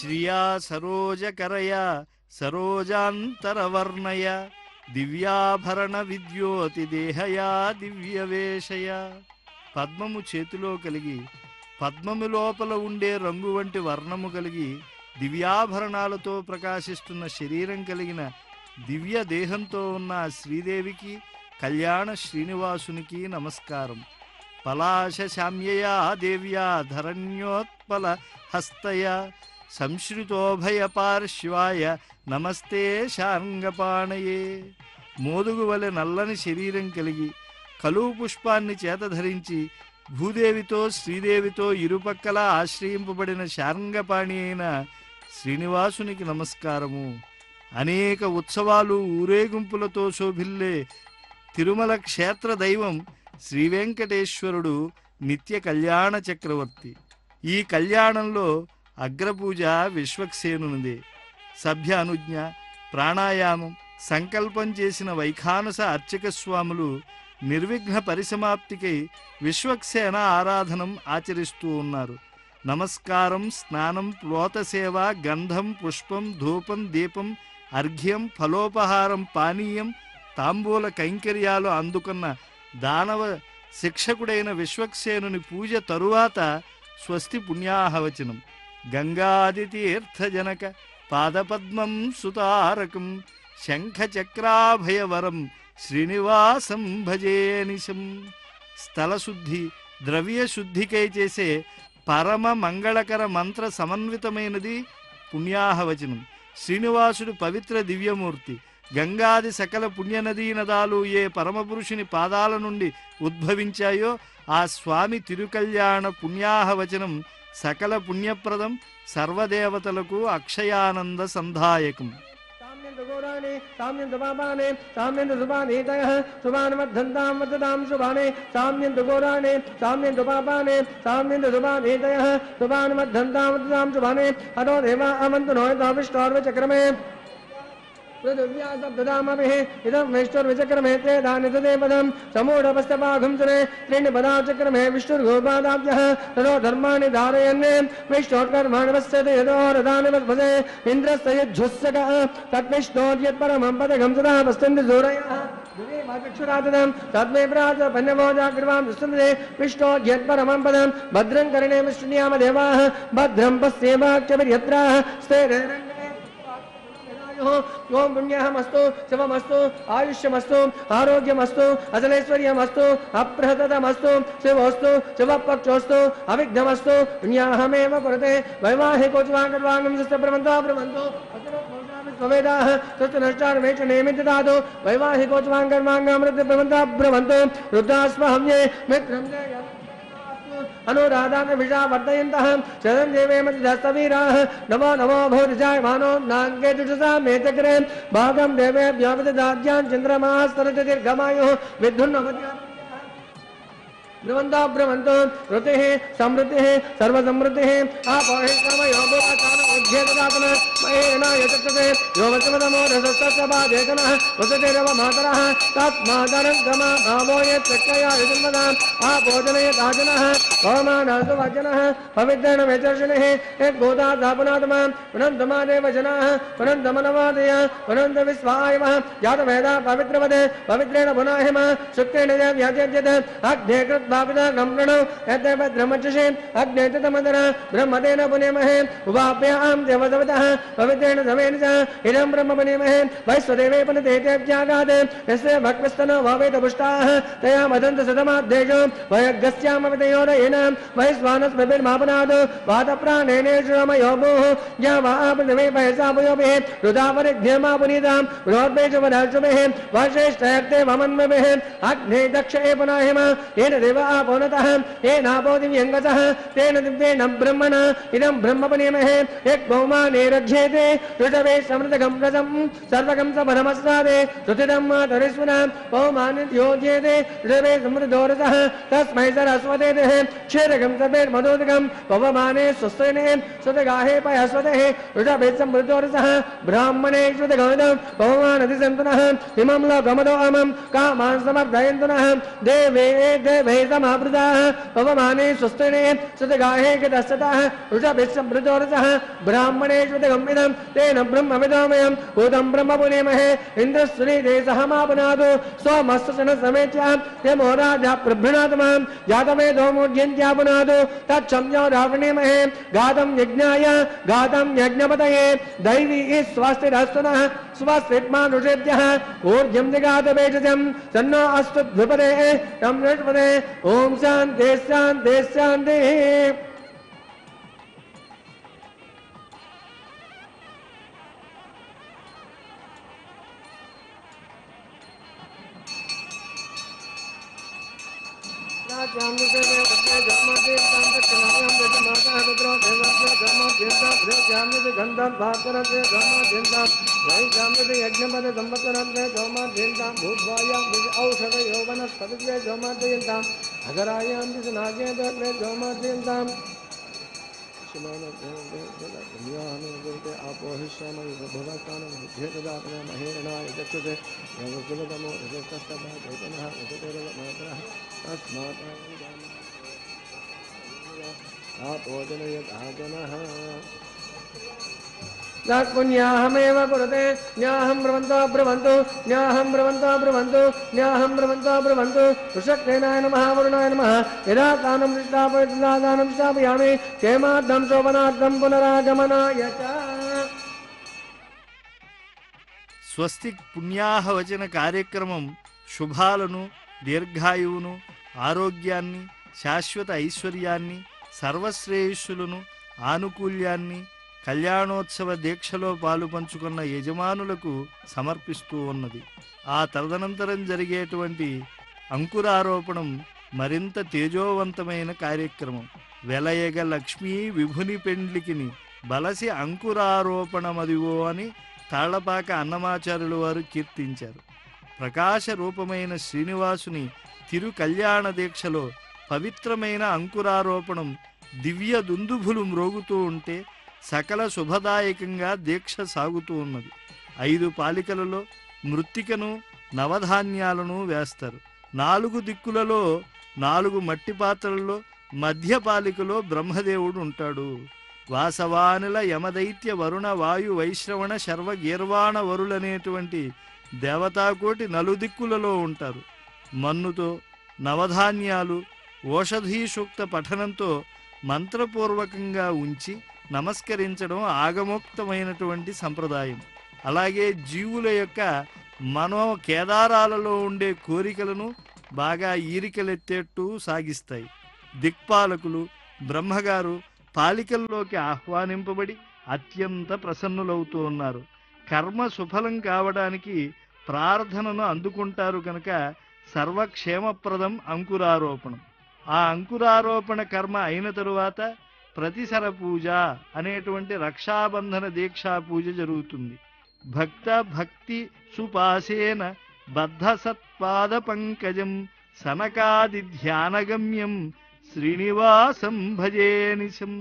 శ్రియా సరోజకరయ సరోజాంతరవర్ణయ దివ్యాభరణ విద్యోతి దేహయా దివ్యవేషయ. పద్మము చేతిలో కలిగి పద్మము లోపల ఉండే రంగు వంటి వర్ణము కలిగి దివ్యాభరణాలతో ప్రకాశిస్తున్న శరీరం కలిగిన దివ్య దేహంతో ఉన్న శ్రీదేవికి కళ్యాణ శ్రీనివాసునికి నమస్కారం. పలాశ శామ్యయా దేవ్యా ధరణ్యోత్పల హస్తయ సంశ్రితోభయ పార్శ్వాయ నమస్తే శార్ంగపాణయే. మోదుగు వలె నల్లని శరీరం కలిగి కలువు పుష్పాన్ని చేతధరించి భూదేవితో శ్రీదేవితో ఇరుపక్కలా ఆశ్రయింపబడిన శార్ంగపాణి అయిన శ్రీనివాసునికి నమస్కారము. అనేక ఉత్సవాలు ఊరేగింపులతో శోభిల్లే తిరుమల క్షేత్ర దైవం శ్రీవెంకటేశ్వరుడు నిత్య కళ్యాణ చక్రవర్తి. ఈ కళ్యాణంలో అగ్రపూజ విశ్వక్సేనునిదే. సభ్య అనుజ్ఞ ప్రాణాయామం సంకల్పం చేసిన వైఖానస అర్చక స్వాములు నిర్విఘ్న పరిసమాప్తికై విశ్వక్సేన ఆరాధనం ఆచరిస్తూ ఉన్నారు. నమస్కారం, స్నానం, ప్లోతసేవ, గంధం, పుష్పం, ధూపం, దీపం, అర్ఘ్యం, ఫలోపహారం, పానీయం, తాంబూల కైంకర్యాలు అందుకున్న దానవ శిక్షకుడైన విశ్వక్సేనుని పూజ తరువాత స్వస్తి పుణ్యాహవచనం. గంగాదితీర్థజనక పాదపద్మం సుతారకం శంఖచక్రాభయవరం శ్రీనివాసం భజేనిశం. స్థలశుద్ధి ద్రవ్యశుద్ధికై చేసే పరమ మంగళకర మంత్ర సమన్వితమైనది పుణ్యాహవచనం. శ్రీనివాసుడు పవిత్ర దివ్యమూర్తి. గంగాది సకల పుణ్యనదీ నదాలు ఏ పరమపురుషుని పాదాల నుండి ఉద్భవించాయో ఆ స్వామి తిరుకల్యాణ పుణ్యాహవచనం సకల పుణ్యప్రదం, సర్వదేవతలకు అక్షయానంద సంధాయకం. विचक्रमे दानिदेपदं समूढपस्तपाघुंसरे त्रीणि पदाचक्रमे विष्णुर्गोपादाभ्यः ततो धर्माणि धारयन् विष्णोत्कर्माणि पश्यति यतो रथानि वस्पदे इन्द्रस्य यज्जुस्सकः तद्विष्णोर्यत्परमं पदगं सदा पश्यन्ति सूरयः तद्मे प्राच पन्यभोजाग्रवां दुष्टन्दे विष्णोर्यत्परमं पदं भद्रं कर्णे विष्णुयाम देवाः भद्रं पश्येवाक्षभिर्यत्राः स्तेरे ओम पुण्यमस्तु शिवमस्तु आयुष्यमस्तु आरोग्यमस्तु अचलेश्वर्यमस्तु अप्रहतमस्तु शिवोस्तु शिवपक्षोस्तु अविघ्नमस्तु पुण्याहमेव कुरुते वैवाहिकोच्वाङ्गर्वाङ्गं सस्यप्रमन्तो प्रमन्तो स्ववेदाः सत्यनष्टार्मेच नेमितदातु वैवाहिकोच्वाङ्गर्वाङ्गमृतप्रमन्तो प्रमन्तो रुद्रास्महम्ये मित्रं अनुराधान विषा वर्धयन्तः शरण देवे मध्यस्थवीराः नमो नमो भूरिजाय मानो नांगे जुषसा मे चक्रे भागं देवेभ्यो विदधाद्यान् चन्द्रमाः सरति दीर्घमायुः विद्धुन्नमद्या ब्रवन्तो ब्रवन्तो ऋतिः समृद्धिः सर्वसमृद्धिः आपोहि कर्मयोगो आचारो उद्येतदातन मयेन यचक्षते यो वचमदमो रसस्तसभादेकनः वसतिरव मातरः तस्मादरं गमा भावो यच्चक्कया युजन्मदाम् आभोजनयदाजनः ओमानासु वचनः पवित्रेण वेचर्षिणिः यद्गोदाधापुनात्मा पुनन्दमादेव जनाः पुनन्दमनवादय पुनन्दविश्वायवः जातवेदा पवित्रवदे पवित्रेण पुनाहिम शुक्रेण व्याज्यज्यत अग्ने कृत्वापिता गम्रणो यद्देव ब्रह्मचषे अग्ने तमदर ब्रह्मतेन पुनेमहे उवाप्यां देवदवतः पवित्रेण समेन च इदं ब्रह्म पुनेमहे वैश्वदेवे पुनतेत्यागात् यस्य भक्तस्तनो भवेतपुष्टाः तया मदन्त सदमाद्देशो वयगस्यामवितयोदयेन वैश्वानस्मभिर्मापनात् वातप्राणेन श्रमयोगोः यावापृथिवे पयसापयोभिः रुदावरिध्यमा पुनीतां बृहद्वेषवदाशुभिः वश्रेष्ठयक्ते वमन्मभिः अग्ने दक्षे पुनाहिम येन देवा आपोनतः येनापो दिव्यङ्गसः तेन दिव्येन ब्रह्मण इदं ब्रह्म पुनेमहे यद्भौमाने रज्येते ऋषभे समृतगं रसं सर्वगं स परमस्वादे श्रुतिदं मातरिस्वना भौमानि योज्येते ऋषभे समृद्धोरसः तस्मै सरस्वते क्षीरगं सर्वेर्मधोदकं पवमाने स्वस्तेने स्वतगाहे पयस्वतेः ऋषभे समृद्धोरसः ब्राह्मणे श्रुतगौदं पवमानति सन्तुनः इमं लोकमदो अमं कामान् समर्दयन्तु नः देवे देवे तमावृताः पवमाने स्वस्तिने सुतगाहे गतस्ततः ऋषभिस्समृतोरसः ब्राह्मणेष्वतगम्यतं तेन ब्रह्मविदोमयम् ऊतं ब्रह्मपुनेमहे इन्द्रस्वनीते सह मापुनातु सोमस्तसनसमेत्य यमो राजा प्रभृणातमां जातवेदो मूर्ध्यन्त्यापुनातु तच्छम्यो रावणेमहे गातं यज्ञाय गातं यज्ञपतये दैवी स्वस्तिरस्तुनः स्वस्तिर्मानुषेभ्यः ऊर्ध्यं जगातवेजजं तन्नो अस्तु द्विपदे तं नृपदे ॐ शान्ति शान्ति शान्तिः पुण्याहमेव कुरुते न्याहं ब्रवन्तो ब्रवन्तु न्याहं ब्रवन्तो ब्रवन्तु न्याहं ब्रवन्तो ब्रवन्तु ऋषक्तेनाय नमः वरुणाय नमः यदा दानं स्थापयित्वा दानं स्थापयामि क्षेमार्थं शोभनार्थं पुनरागमनाय च స్వస్తిక్ పుణ్యాహవచన కార్యక్రమం శుభాలను, దీర్ఘాయువును, ఆరోగ్యాన్ని, శాశ్వత ఐశ్వర్యాన్ని, సర్వశ్రేయస్సులను, ఆనుకూల్యాన్ని, కళ్యాణోత్సవ దీక్షలో పాలు పంచుకున్న యజమానులకు సమర్పిస్తూ ఉన్నది. ఆ తదనంతరం జరిగేటువంటి అంకురారోపణం మరింత తేజోవంతమైన కార్యక్రమం. వెలయగ లక్ష్మీ విభుని పెండ్లికిని బలసి అంకురారోపణమదివో అని తాళ్లపాక అన్నమాచార్యులు వారు కీర్తించారు. ప్రకాశ రూపమైన శ్రీనివాసుని తిరు కళ్యాణ దీక్షలో పవిత్రమైన అంకురారోపణం దివ్య దుందుభులు మ్రోగుతూ ఉంటే సకల శుభదాయకంగా దీక్ష సాగుతూ ఉన్నది. 5 పాలికలలో మృత్తికను, నవధాన్యాలను వేస్తారు. 4 దిక్కులలో 4 మట్టి పాత్రలలో మధ్య పాలికలో బ్రహ్మదేవుడు ఉంటాడు. వాసవానిల యమదైత్య వరుణ వాయు వైశ్రవణ శర్వ గీర్వాణ వరులనేటువంటి దేవతాకోటి నలుదిక్కులలో ఉంటారు. మన్నుతో, నవధాన్యాలు, ఓషధీ సూక్త పఠనంతో మంత్రపూర్వకంగా ఉంచి నమస్కరించడం ఆగమోక్తమైనటువంటి సంప్రదాయం. అలాగే జీవుల యొక్క మనోకేదారాలలో ఉండే కోరికలను బాగా ఈరికలెత్తేట్టు సాగిస్తాయి. దిక్పాలకులు బ్రహ్మగారు పాలికల్లోకి ఆహ్వానింపబడి అత్యంత ప్రసన్నులవుతూ ఉన్నారు. కర్మ సుఫలం కావడానికి ప్రార్థనను అందుకుంటారు కనుక సర్వక్షేమప్రదం అంకురారోపణం. ఆ అంకురారోపణ కర్మ అయిన తరువాత ప్రతిసర పూజ అనేటువంటి రక్షాబంధన దీక్షా పూజ జరుగుతుంది. భక్త భక్తి సుపాసేన బద్ధ సత్పాద పంకజం సనకాది ధ్యానగమ్యం శ్రీనివాసం భజేనిశం.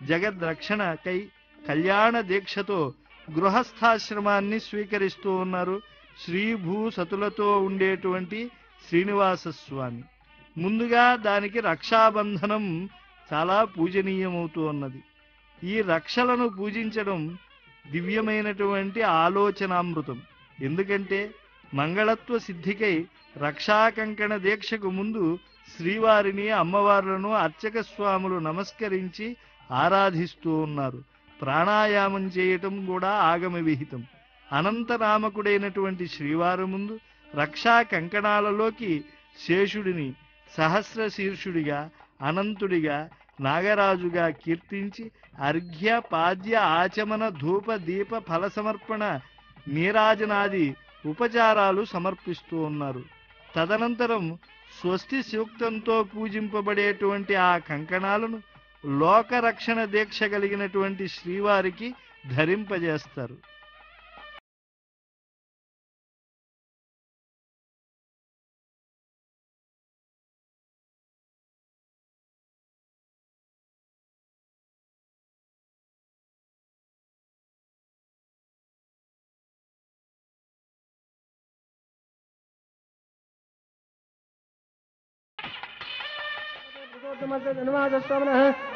జగద్రక్షణకై కళ్యాణ దీక్షతో గృహస్థాశ్రమాన్ని స్వీకరిస్తూ ఉన్నారు శ్రీభూసతులతో ఉండేటువంటి శ్రీనివాసస్వామి. ముందుగా దానికి రక్షాబంధనం చాలా పూజనీయమవుతూ ఉన్నది. ఈ రక్షలను పూజించడం దివ్యమైనటువంటి ఆలోచనామృతం. ఎందుకంటే మంగళత్వ సిద్ధికై రక్షాకంకణ దీక్షకు ముందు శ్రీవారిని, అమ్మవార్లను అర్చక స్వాములు నమస్కరించి ఆరాధిస్తూ ఉన్నారు. ప్రాణాయామం చేయటం కూడా ఆగమ విహితం. అనంతనామకుడైనటువంటి శ్రీవారి ముందు రక్షా కంకణాలలోకి శేషుడిని సహస్రశీర్షుడిగా, అనంతుడిగా, నాగరాజుగా కీర్తించి అర్ఘ్య పాద్య ఆచమన ధూప దీప ఫల సమర్పణ నీరాజనాది ఉపచారాలు సమర్పిస్తూ ఉన్నారు. తదనంతరం స్వస్తి సూక్తంతో పూజింపబడేటువంటి ఆ కంకణాలను లోకరక్షణ దీక్ష కలిగినటువంటి శ్రీవారికి ధరింపజేస్తారు.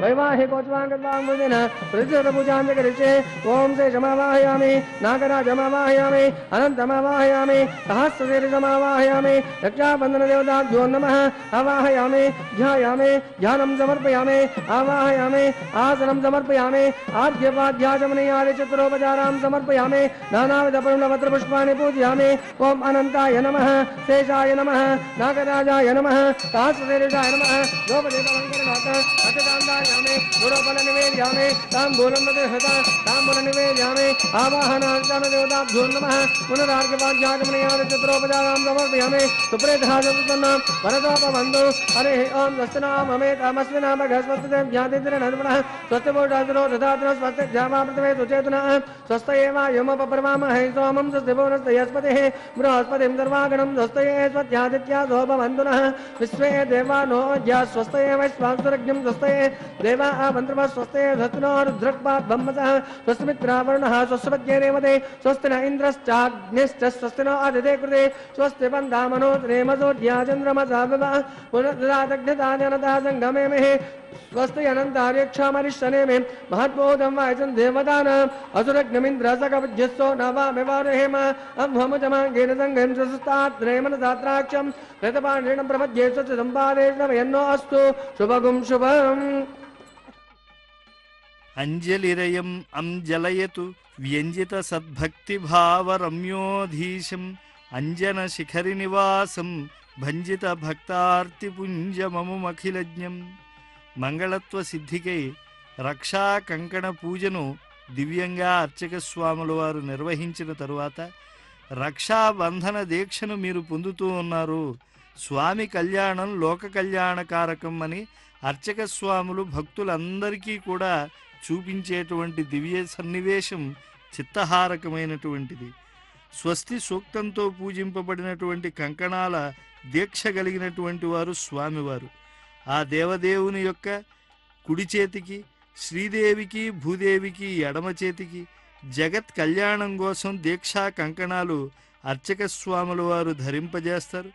वैवाहिकोच्वाङ्गद्वाङ्मुदिन प्रतिशतपूजां च करिष्ये ॐ शेषमावाहयामि नागराजमावाहयामि अनन्तमावाहयामि सहस्रशीर्षमावाहयामि रक्षाबन्धनदेवताभ्यो नमः आवाहयामि ध्यायामि ध्यानं समर्पयामि आवाहयामि आसनं समर्पयामि आद्यपाध्याचमनीयादि चतुरोपचारां समर्पयामि नानाविधपरिमलपत्रपुष्पाणि पूजयामि ॐ अनन्ताय नमः शेषाय नमः नागराजाय नमः सहस्रशीर्षाय नमः गोपदेवलङ्करनाथ अटकान्दायामि गुरुफलनिवेदयामि ताम्बूलं प्रतिहृता ताम्बूलनिवेदयामि आवाहनार्चनदेवताभ्यो नमः पुनरार्घ्यपाध्याचमनीयादि चतुरोपचारां समर्पयामि सुप्रेधाजपुत्रन्नां वरदोपबन्धु हरिः ॐ स्वस्तिनाममेतमस्मिन् भगस्वस्तिर्ध्यातिर्नर्मणः स्वस्तिपूर्णादिनो दधातनो स्वस्तिर्जामापृतमे सुचेतनः स्वस्त एवायमुपप्रमामहे सोमं स्वस्तिपूर्णस्तयस्पतिः बृहस्पतिं सर्वागणं स्वस्तये स्वध्यादित्या सोपबन्धुनः विश्वे देवानो ज्या स्वस्तये वैश्वांसुरज्ञं स्वस्तये देवा मन्त्रमः स्वस्तये धस्तुनो रुद्रक्पाद्ब्रह्मसः स्वस्तिमित्रावरुणः स्वस्तिपद्येरेवते स्वस्ति न इन्द्रश्चाग्निश्च स्वस्ति नो आदिते कृते स्वस्ति पन्दामनो त्रेमसोऽध्या चन्द्रमसा विवा पुनर्ददादग्धदानतः सङ्गमे मे स्वस्ति अनन्तार्यक्षामरिष्यने मे महत्बोधं वायचं देवतानाम् असुरग्नमिन्द्रसकविद्यस्सो नवामिवारहेम अम्भमुजमाङ्गेन सङ्गेन सुस्तात्रेमनदात्राक्षं रतपाणेन प्रपद्ये स्वस्य सम्पादेन वयन्नो अस्तु शुभगुं शुभम् అంజలిరయం అంజలయతు వ్యంజిత సద్భక్తిభావరమ్యోధీశం అంజన శిఖరి నివాసం భంజిత భక్తార్తిపుంజమముమఖిలజ్ఞం. మంగళత్వ సిద్ధికై రక్షా కంకణ పూజను దివ్యంగా అర్చక స్వాముల వారు నిర్వహించిన తరువాత రక్షాబంధన దీక్షను మీరు పొందుతూ ఉన్నారు. స్వామి కళ్యాణం లోక కళ్యాణకారకం అని అర్చక స్వాములు భక్తులందరికీ కూడా చూపించేటువంటి దివ్య సన్నివేశం చిత్తహారకమైనటువంటిది. స్వస్తి సూక్తంతో పూజింపబడినటువంటి కంకణాల దీక్ష కలిగినటువంటి వారు స్వామివారు. ఆ దేవదేవుని యొక్క కుడి చేతికి, శ్రీదేవికి భూదేవికి ఎడమ చేతికి జగత్ కళ్యాణం కోసం దీక్షా కంకణాలు అర్చక స్వాముల వారు ధరింపజేస్తారు.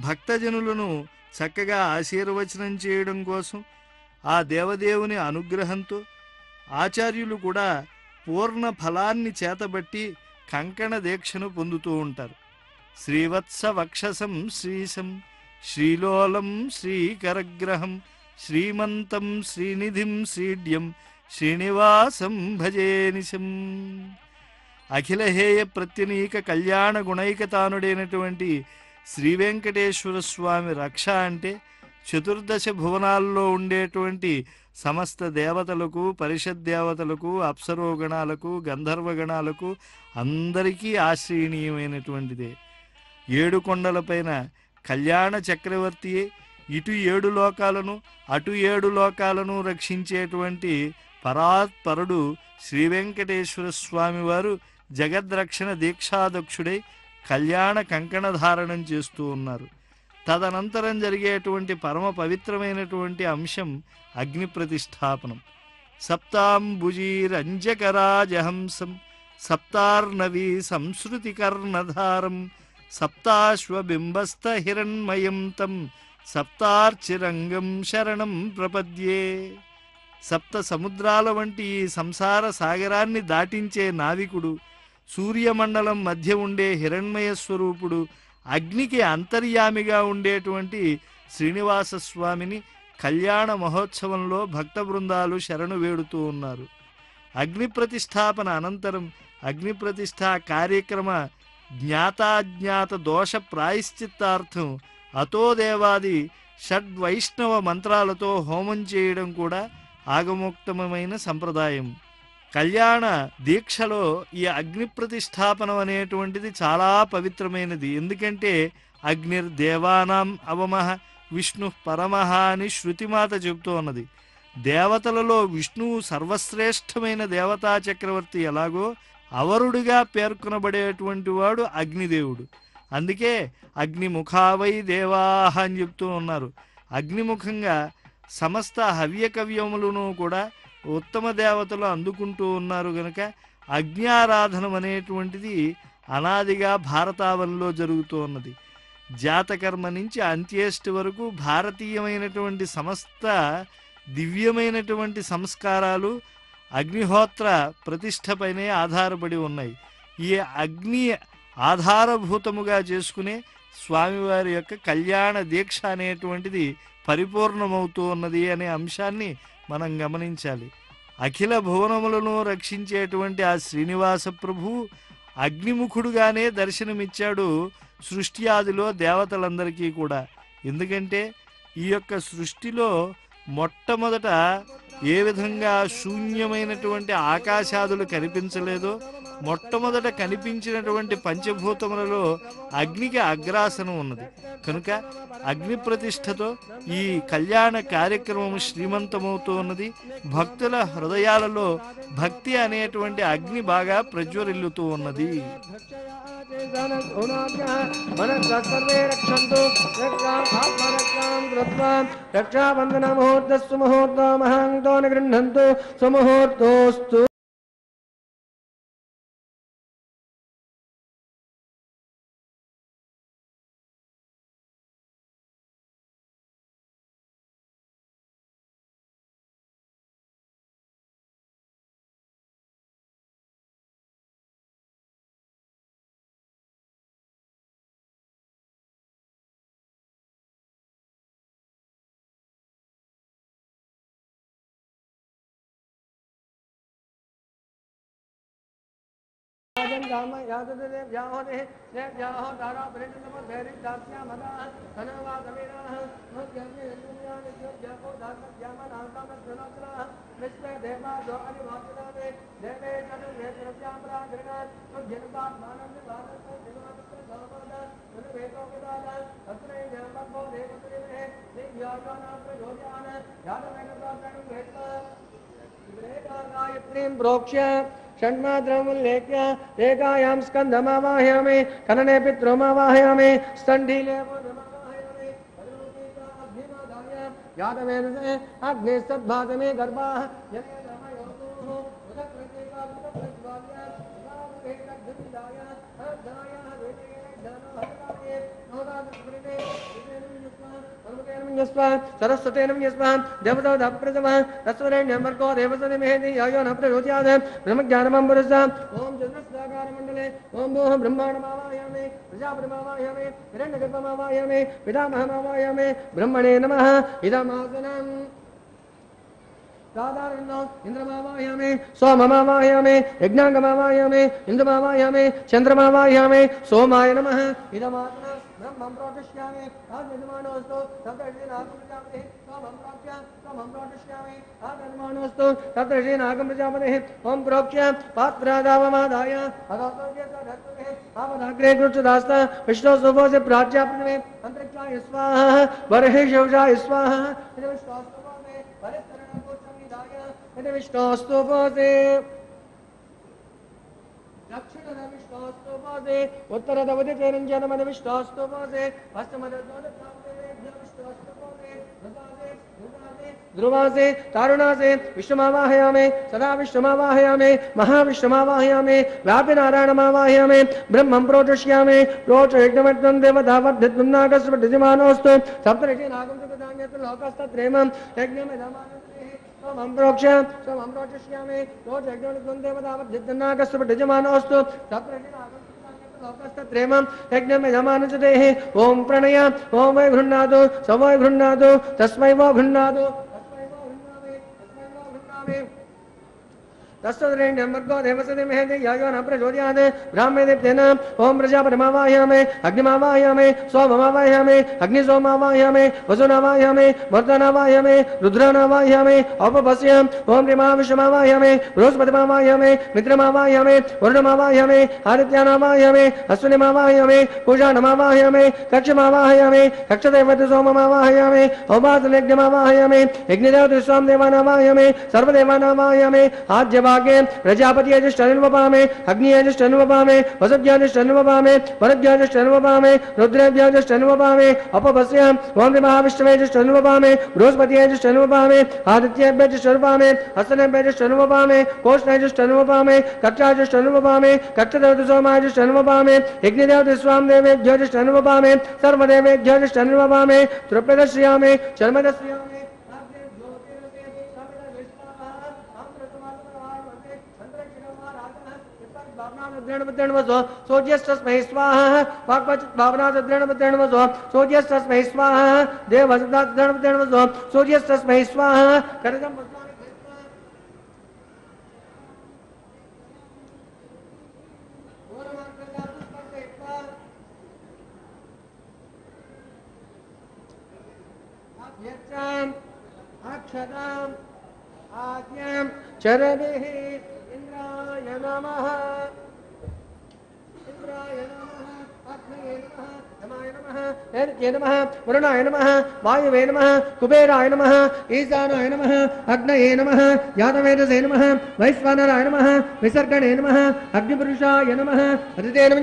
భక్తజనులను చక్కగా ఆశీర్వచనం చేయడం కోసం ఆ దేవదేవుని అనుగ్రహంతో ఆచార్యులు కూడా పూర్ణ ఫలాన్ని చేతబట్టి కంకణ దీక్షను పొందుతూ ఉంటారు. శ్రీవత్స వక్షసం శ్రీశం శ్రీలోలం శ్రీకరగ్రహం శ్రీమంతం శ్రీనిధిం శ్రీడ్యం శ్రీనివాసం భజేనిశం. అఖిలహేయ ప్రత్యనీక కళ్యాణ గుణైకతానుడైనటువంటి శ్రీవెంకటేశ్వర స్వామి రక్ష అంటే చతుర్దశ భువనాల్లో ఉండేటువంటి సమస్త దేవతలకు, పరిషత్ దేవతలకు, అప్సరోగణాలకు, గంధర్వగణాలకు అందరికీ ఆశ్రయణీయమైనటువంటిదే. 7 కొండలపైన కళ్యాణ చక్రవర్తియే ఇటు 7 లోకాలను అటు 7 లోకాలను రక్షించేటువంటి పరాత్పరుడు శ్రీవెంకటేశ్వర స్వామివారు జగద్రక్షణ దీక్షాదక్షుడై కళ్యాణ కంకణధారణం చేస్తూ ఉన్నారు. తదనంతరం జరిగేటువంటి పరమ పవిత్రమైనటువంటి అంశం అగ్ని ప్రతిష్టాపనం. సప్తాంబుజీరంజకరాజహంసం సప్తార్ణవీ సంశ్రుతికర్ణధారం సప్తాశ్వబింబస్థ హిరణ్మయం తం సప్తార్చిరంగం శరణం ప్రపద్యే. సప్త సముద్రాల వంటి ఈ సంసార సాగరాన్ని దాటించే నావికుడు, సూర్యమండలం మధ్య ఉండే హిరణ్మయ స్వరూపుడు, అగ్నికి అంతర్యామిగా ఉండేటువంటి శ్రీనివాస స్వామిని కళ్యాణ మహోత్సవంలో భక్త బృందాలు శరణు వేడుతూ ఉన్నారు. అగ్ని ప్రతిష్టాపన అనంతరం అగ్ని ప్రతిష్ఠా కార్యక్రమ జ్ఞాతాజ్ఞాత దోష ప్రాయశ్చిత్తార్థం అతోదేవాది షడ్వైష్ణవ మంత్రాలతో హోమం చేయడం కూడా ఆగమోక్తమైన సంప్రదాయం. కళ్యాణ దీక్షలో ఈ అగ్ని ప్రతిష్టాపనం అనేటువంటిది చాలా పవిత్రమైనది. ఎందుకంటే అగ్నిర్దేవానాం అవమః విష్ణు పరమః అని శృతిమాత చెబుతూ ఉన్నది. దేవతలలో విష్ణువు సర్వశ్రేష్టమైన దేవతా చక్రవర్తి ఎలాగో అవరుడిగా పేర్కొనబడేటువంటి వాడు అగ్నిదేవుడు. అందుకే అగ్నిముఖావై దేవాహ అని చెప్తూ ఉన్నారు. అగ్నిముఖంగా సమస్త హవ్యకవ్యములను కూడా ఉత్తమ దేవతలు అందుకుంటూ ఉన్నారు గనక అగ్ని ఆరాధనం అనేటువంటిది అనాదిగా భారతావనిలో జరుగుతూ ఉన్నది. జాతకర్మ నుంచి అంత్యేష్టి వరకు భారతీయమైనటువంటి సమస్త దివ్యమైనటువంటి సంస్కారాలు అగ్నిహోత్ర ప్రతిష్టపైనే ఆధారపడి ఉన్నాయి. ఈ అగ్ని ఆధారభూతముగా చేసుకునే స్వామివారి యొక్క కళ్యాణ దీక్ష అనేటువంటిది పరిపూర్ణమవుతూ ఉన్నది అనే అంశాన్ని మనం గమనించాలి. అఖిల భువనములను రక్షించేటువంటి ఆ శ్రీనివాస ప్రభువు అగ్నిముఖుడుగానే దర్శనమిచ్చాడు సృష్టి ఆదిలో దేవతలందరికీ కూడా. ఎందుకంటే ఈ యొక్క సృష్టిలో మొట్టమొదట ఏ విధంగా శూన్యమైనటువంటి ఆకాశాదులు కనిపించలేదో, మొట్టమొదట కనిపించినటువంటి పంచభూతములలో అగ్నికి అగ్రాసనం ఉన్నది. కనుక అగ్ని ప్రతిష్టతో ఈ కళ్యాణ కార్యక్రమం శ్రీమంతమవుతూ ఉన్నది. భక్తుల హృదయాలలో భక్తి అనేటువంటి అగ్ని బాగా ప్రజ్వరిల్లుతూ ఉన్నది. రక్షాబంధన ముహూర్తస్సు ముహూర్తో మహాంతో నిగృహంతు సుముహూర్తోస్తు. प्रोक्ष्य षण्मात्रमुल्लेख्य एकायां स्कन्धमावाहयामि कनने पितृमावाहयामि स्तण्डीले पूर्णमावाहयामि यादवेदसे अग्ने सद्भागमे गर्भाः यमे नमयोतुः उदकृतेका उदकृत्वाल्य उदावेदग्धविदाय अध्यायः वेदेन ज्ञानहरिताये नोदादस्मृते सरस्वतेन देवतो प्रथमः तस्वरेण्यमर्को देवसति मेहति यो न प्रयोज्यात् ब्रह्मज्ञानमं पुरुषः ओम चतुस्साकारमण्डले ओम भूः ब्रह्माण्डमावाहयामि प्रजापतिमावाहयामि हिरण्यगर्भमावाहयामि पितामहमावाहयामि ब्रह्मणे नमः इदमासनम् साधारणो इंद्रमावाहयामि सोममावाहयामि यज्ञांगमावाहयामि इंदुमावाहयामि चंद्रमावाहयामि सोमाय नमः इदमासनम् ब्रह्मं प्रोदिष्यामि आदिर्माणोस्तु सप्तर्षीनागं प्रजापतिः सोमं प्रोक्ष्य सोमं प्रोदिष्यामि आदिर्माणोस्तु सप्तर्षीनागं प्रजापतिः ओम प्रोक्ष्य पात्रादावमादाय अगातोज्यतधत्तुः आवदाग्रे कृच्छदास्ता विष्णो सुभोजे प्राच्यापतिमे अंतरिक्षाय स्वाहा बर्हि शिवजाय स्वाहा इति विष्णोस्तुभोजे परिस्तरणं पुच्छमिदाय इति विष्णोस्तुभोजे दक्षिण विष्णोस्तुभोजे उत्तर दवदे चेरंजन मद विष्णोस्तुभोजे पश्चिम ध्रुवासे तारुणासे विष्णुमावाहयामि सदा विष्णुमावाहयामि महाविष्णुमावाहयामि व्यापि नारायणमावाहयामि ब्रह्मं प्रोदिष्यामि प्रोच यज्ञमत्वं देवतावद्धित्वं नागस्वदिमानोस्तु सप्तऋषीनागं सुकृतान्यत्र लोकस्तत्रेमं यज्ञमिदमानस्ते सोमं प्रोक्ष्य सोमं प्रोदिष्यामि प्रोच यज्ञमत्वं देवतावद्धित्वं नागस्वदिमानोस्तु सप्तऋषीनागं लोकस्तत्रेमं यज्ञमिदमानस्ते ओम प्रणय ओम वै गृह्णातु स वै गृह्णातु तस्मै वो गृह्णातु तस्सुरेण्यमर्गो देवसति मेहति यायो न प्रचोदयात् ब्राह्मे देवतेन ओम प्रजापतिमावाहयामि अग्निमावाहयामि सोममावाहयामि अग्निसोममावाहयामि वसुनावाहयामि वर्धनावाहयामि रुद्रनावाहयामि औपपस्य ओम रिमाविषमावाहयामि बृहस्पतिमावाहयामि मित्रमावाहयामि वरुणमावाहयामि आदित्यानावाहयामि अश्विनीमावाहयामि पूजानमावाहयामि कक्षमावाहयामि कक्षदेवते सोममावाहयामि औपासनयज्ञमावाहयामि यज्ञदेवते स्वामदेवानावाहयामि सर्वदेवानावाहयामि आद्यवा वागे प्रजापतियजुष्टनुपपामे अग्नियजुष्टनुपपामे वसुभ्यजुष्टनुपपामे वरुभ्यजुष्टनुपपामे रुद्रेभ्यजुष्टनुपपामे अपवस्य ओम महाविष्णुवेजुष्टनुपपामे बृहस्पतियजुष्टनुपपामे आदित्येभ्यजुष्टनुपपामे हस्तनेभ्यजुष्टनुपपामे कोष्ठेजुष्टनुपपामे कक्षाजुष्टनुपपामे कक्षदेवतसोमाजुष्टनुपपामे यज्ञदेवतस्वामदेवेभ्यजुष्टनुपपामे सर्वदेवेभ्यजुष्टनुपपामे तृप्यदश्रियामे चर्मदश्रियामे सोज्यस्तस्मै स्वाहा वाक्पचिद्भावनाद्रणवद्रणवसो सोज्यस्तस्मै स्वाहा देववसदाद्रणवद्रणवसो सोज्यस्तस्मै स्वाहा करदं अक्षताम् आज्ञां चरभिः इंद्राय नमः नैऋत्ये नमः वरुणाय नमः वायुवे नमः कुबेराय नमः ईशानाय नमः अग्नये नमः यादवेदसे नमः वैश्वानराय नमः विसर्गणे नमः अग्निपुरुषाय नमः अदिते नमः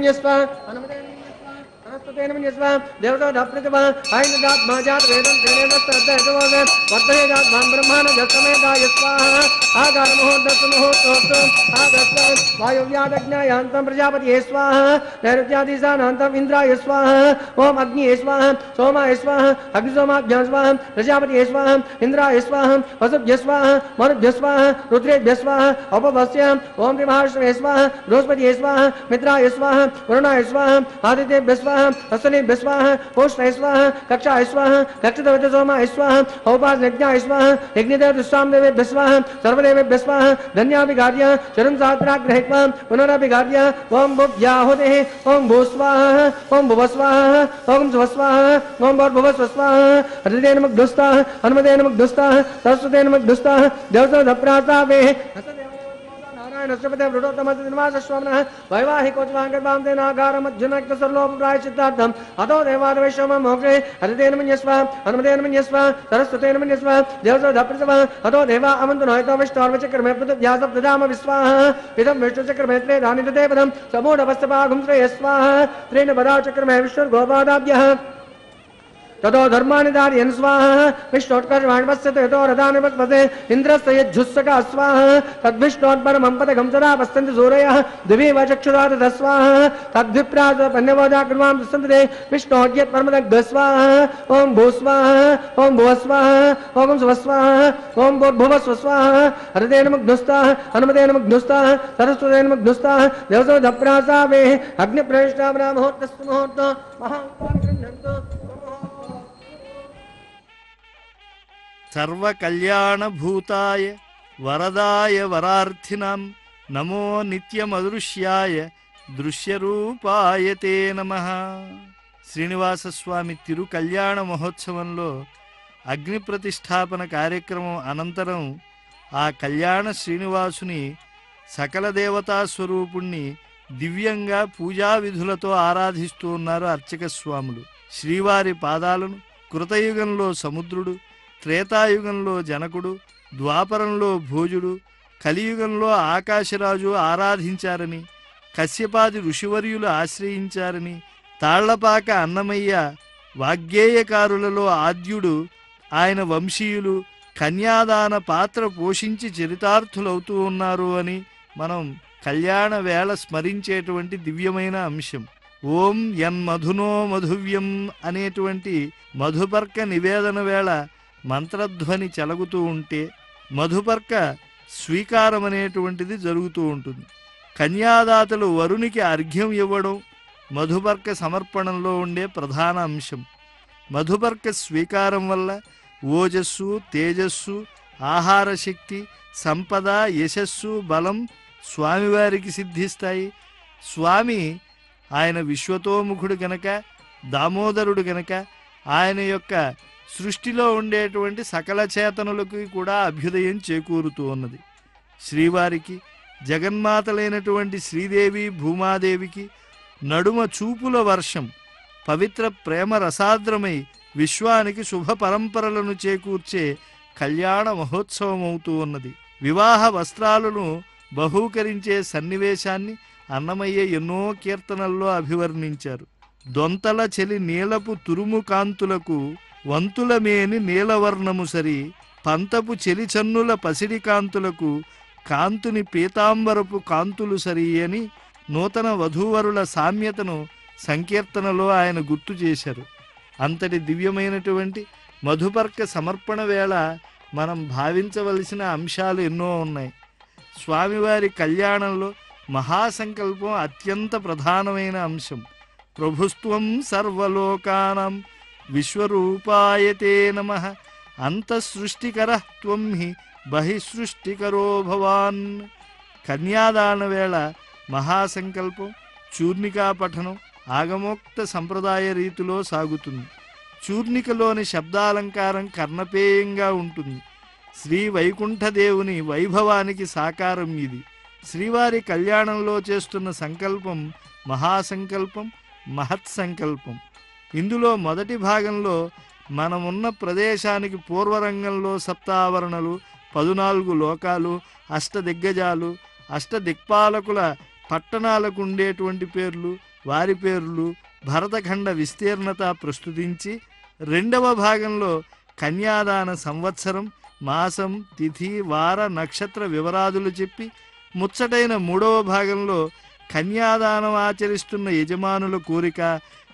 यस्वा देवताप्रतिभा आयनदात्माजात वेदं तेनेवस्तद्दैतवोग वर्धयेदात्मां ब्रह्माणजस्तमेदाय स्वाहा आगारमुहूर्तमुहूर्तोऽस्तु आगस्तं वायुव्यादज्ञायान्तं प्रजापतिये स्वाहा नैऋत्यादिशानान्तम् इन्द्राय स्वाहा ओम अग्निये स्वाहा सोमाय स्वाहा अग्निसोमाभ्यां स्वाहा प्रजापतिये स्वाहा इन्द्राय स्वाहा वसुभ्य स्वाहा मरुभ्य स्वाहा रुद्रेभ्य स्वाहा अपवस्य ओम त्रिमहाविष्णवे स्वाहा बृहस्पतिये स्वाहा मित्राय स्वाहा वरुणाय स्वाहा आदित्येभ्य स्वाहा हस्तनेभ्य स्वाहा पोष्णाय स्वाहा कक्षाय स्वाहा कक्षदेवतसोमाय स्वाहा औपासयज्ञाय स्वाहा यज्ञदेवतस्वामदेवेभ्यः स्वाहा सर्वदेवेभ्यः स्वाहा धन्याभिघार्य शरणं सहस्राग्रहित्वा पुनरभिघार्य ओम भुव्याहुतेः ओम भूस्वाहा ओम भुवस्वाहा ओम स्वस्वाहा ओम भूर्भुवस्वाहा हृदये नमग्धुस्ताः हनुमते नमग्धुस्ताः सरस्वते नमग्धुस्ताः देवताप्रासावेः नष्टपते वृडोत्तमतिनिवासस्वामिनः वैवाहिकोत्वाङ्गर्भां तेनागारमज्जुनक्तसर्लोपप्रायश्चित्तार्थम् अतो देवादवैश्वमं मोक्षे हरिते नमन्यस्व हनुमते नमन्यस्व सरस्वते नमन्यस्व देवताप्रसव अतो देवा अमन्तु नहितो विष्णोर्वचक्रमे पृथुभ्यासप्तजाम विस्वाहा इदं विष्णुचक्रमे त्रेधानि तदेपदं समूढवस्तपाघुं श्रेयस्वाहा त्रीणि पदाचक्रमे विष्णुर्गोपादाभ्यः ततो धर्माणि धारयन् स्वाहा विष्णोत्कर्षवाण्वस्य यतो रथानि वस्पते इन्द्रस्य यज्जुस्सका स्वाहा तद्विष्णोत्परमं पदकं सदा वसन्ति सूरयः दिवि वा चक्षुरा ततः स्वाहा तद्विप्रासपन्यवोदा कृर्वां सन्तते विष्णोर्यत्परमदग्धः स्वाहा ॐ भूस्वाहा ॐ भुवस्वाहा ॐ स्वस्वाहा ॐ भूर्भुवस्वस्वाहा हृदे नमग्धुस्ताः हनुमते नमग्धुस्ताः सरस्वते नमग्धुस्ताः देवसोदप्रासावेः अग्निप्रविष्टाब्राह्मोत्तस्तु मुहूर्तो महाउत्तानि गृह्णन्तु सर्व कल्याण भूताय वरदाय वरार्थिनां नमो नित्यमदृश्याय దృశ్యరూపాయ తే నమః. శ్రీనివాసస్వామి తిరు కళ్యాణ మహోత్సవంలో అగ్ని ప్రతిష్టాపన కార్యక్రమం అనంతరం ఆ కళ్యాణ శ్రీనివాసుని సకల దేవతా స్వరూపుణ్ణి దివ్యంగా పూజా విధులతో ఆరాధిస్తూ ఉన్నారు అర్చక స్వాములు. శ్రీవారి పాదాలను కృతయుగంలో సముద్రుడు, త్రేతాయుగంలో జనకుడు, ద్వాపరంలో భోజుడు, కలియుగంలో ఆకాశరాజు ఆరాధించారని, కశ్యపాది ఋషివర్యులు ఆశ్రయించారని, తాళ్లపాక అన్నమయ్య వాగ్గేయకారులలో ఆద్యుడు, ఆయన వంశీయులు కన్యాదాన పాత్ర పోషించి చరితార్థులవుతూ ఉన్నారు అని మనం కళ్యాణ వేళ స్మరించేటువంటి దివ్యమైన అంశం. ఓం యన్మధునో మధువ్యం అనేటువంటి మధుపర్క నివేదన వేళ మంత్రధ్వని చెలగుతూ ఉంటే మధుపర్క స్వీకారం అనేటువంటిది జరుగుతూ ఉంటుంది. కన్యాదాతలు వరునికి అర్ఘ్యం ఇవ్వడం మధుపర్క సమర్పణంలో ఉండే ప్రధాన అంశం. మధుపర్క స్వీకారం వల్ల ఓజస్సు, తేజస్సు, ఆహార శక్తి, సంపద, యశస్సు, బలం స్వామివారికి సిద్ధిస్తాయి. స్వామి ఆయన విశ్వతోముఖుడు గనక, దామోదరుడు గనక ఆయన యొక్క సృష్టిలో ఉండేటువంటి సకల చేతనులకు కూడా అభ్యుదయం చేకూరుతూ ఉన్నది. శ్రీవారికి జగన్మాతలైనటువంటి శ్రీదేవి భూమాదేవికి నడుమ చూపుల వర్షం పవిత్ర ప్రేమ రసాద్రమై విశ్వానికి శుభ పరంపరలను చేకూర్చే కళ్యాణ మహోత్సవం అవుతూ ఉన్నది. వివాహ వస్త్రాలను బహూకరించే సన్నివేశాన్ని అన్నమయ్య ఎన్నో కీర్తనల్లో అభివర్ణించారు. దొంతల చెలి నీలపు తురుము కాంతులకు వంతులమేని నీలవర్ణము సరి, పంతపు చెలిచన్నుల పసిడి కాంతులకు కాంతుని పీతాంబరపు కాంతులు సరి అని నూతన వధూవరుల సామ్యతను సంకీర్తనలో ఆయన గుర్తు చేశారు. అంతటి దివ్యమైనటువంటి మధుపర్క సమర్పణ వేళ మనం భావించవలసిన అంశాలు ఎన్నో ఉన్నాయి. స్వామివారి కళ్యాణంలో మహాసంకల్పం అత్యంత ప్రధానమైన అంశం. ప్రభుస్త్వం సర్వలోకానాం విశ్వరూపాయతే నమః అంతఃసృష్టికరః త్వం హి బహిఃసృష్టికరో భవాన్. కన్యాదాన వేళ మహాసంకల్పం చూర్ణికా పఠనం ఆగమోక్త సంప్రదాయ రీతిలో సాగుతుంది. చూర్ణికలోని శబ్దాలంకారం కర్ణపేయంగా ఉంటుంది. శ్రీ వైకుంఠదేవుని వైభవానికి సాకారం ఇది. శ్రీవారి కళ్యాణంలో చేస్తున్న సంకల్పం మహాసంకల్పం, మహత్సంకల్పం. ఇందులో మొదటి భాగంలో మనమున్న ప్రదేశానికి పూర్వరంగంలో సప్తావరణలు, 14 లోకాలు, అష్టదిగ్గజాలు, అష్టదిక్పాలకుల పట్టణాలకు ఉండేటువంటి పేర్లు, వారి పేర్లు, భరతఖండ విస్తీర్ణత ప్రస్తుతించి, రెండవ భాగంలో కన్యాదాన సంవత్సరం, మాసం, తిథి, వార, నక్షత్ర వివరాదులు చెప్పి, ముచ్చటైన మూడవ భాగంలో కన్యాదానం ఆచరిస్తున్న యజమానుల కోరిక,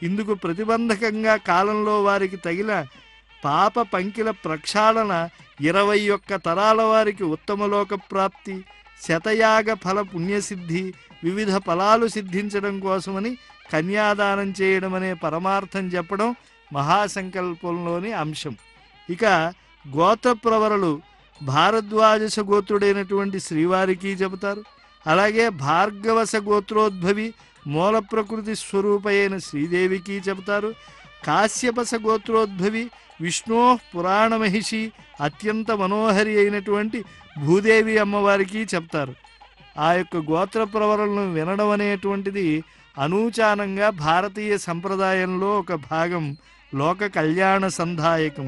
ఇందుకు ప్రతిబంధకంగా కాలంలో వారికి తగిన పాప పంకిల ప్రక్షాళన, 21 తరాల వారికి ఉత్తమలోక ప్రాప్తి, శతయాగ ఫల పుణ్యసిద్ధి, వివిధ ఫలాలు సిద్ధించడం కోసమని కన్యాదానం చేయడం అనే పరమార్థం చెప్పడం మహాసంకల్పంలోని అంశం. ఇక గోత్రప్రవరలు భారద్వాజస గోత్రుడైనటువంటి శ్రీవారికి చెబుతారు. అలాగే భార్గవస గోత్రోద్భవి మూల ప్రకృతి స్వరూపైన శ్రీదేవికి చెబుతారు. కాశ్యపస గోత్రోద్భవి విష్ణో పురాణ మహిషి అత్యంత మనోహరి అయినటువంటి భూదేవి అమ్మవారికి చెప్తారు. ఆ యొక్క గోత్ర ప్రవరలను వినడం అనేటువంటిది అనూచానంగా భారతీయ సంప్రదాయంలో ఒక భాగం. లోక కళ్యాణ సంధాయకం.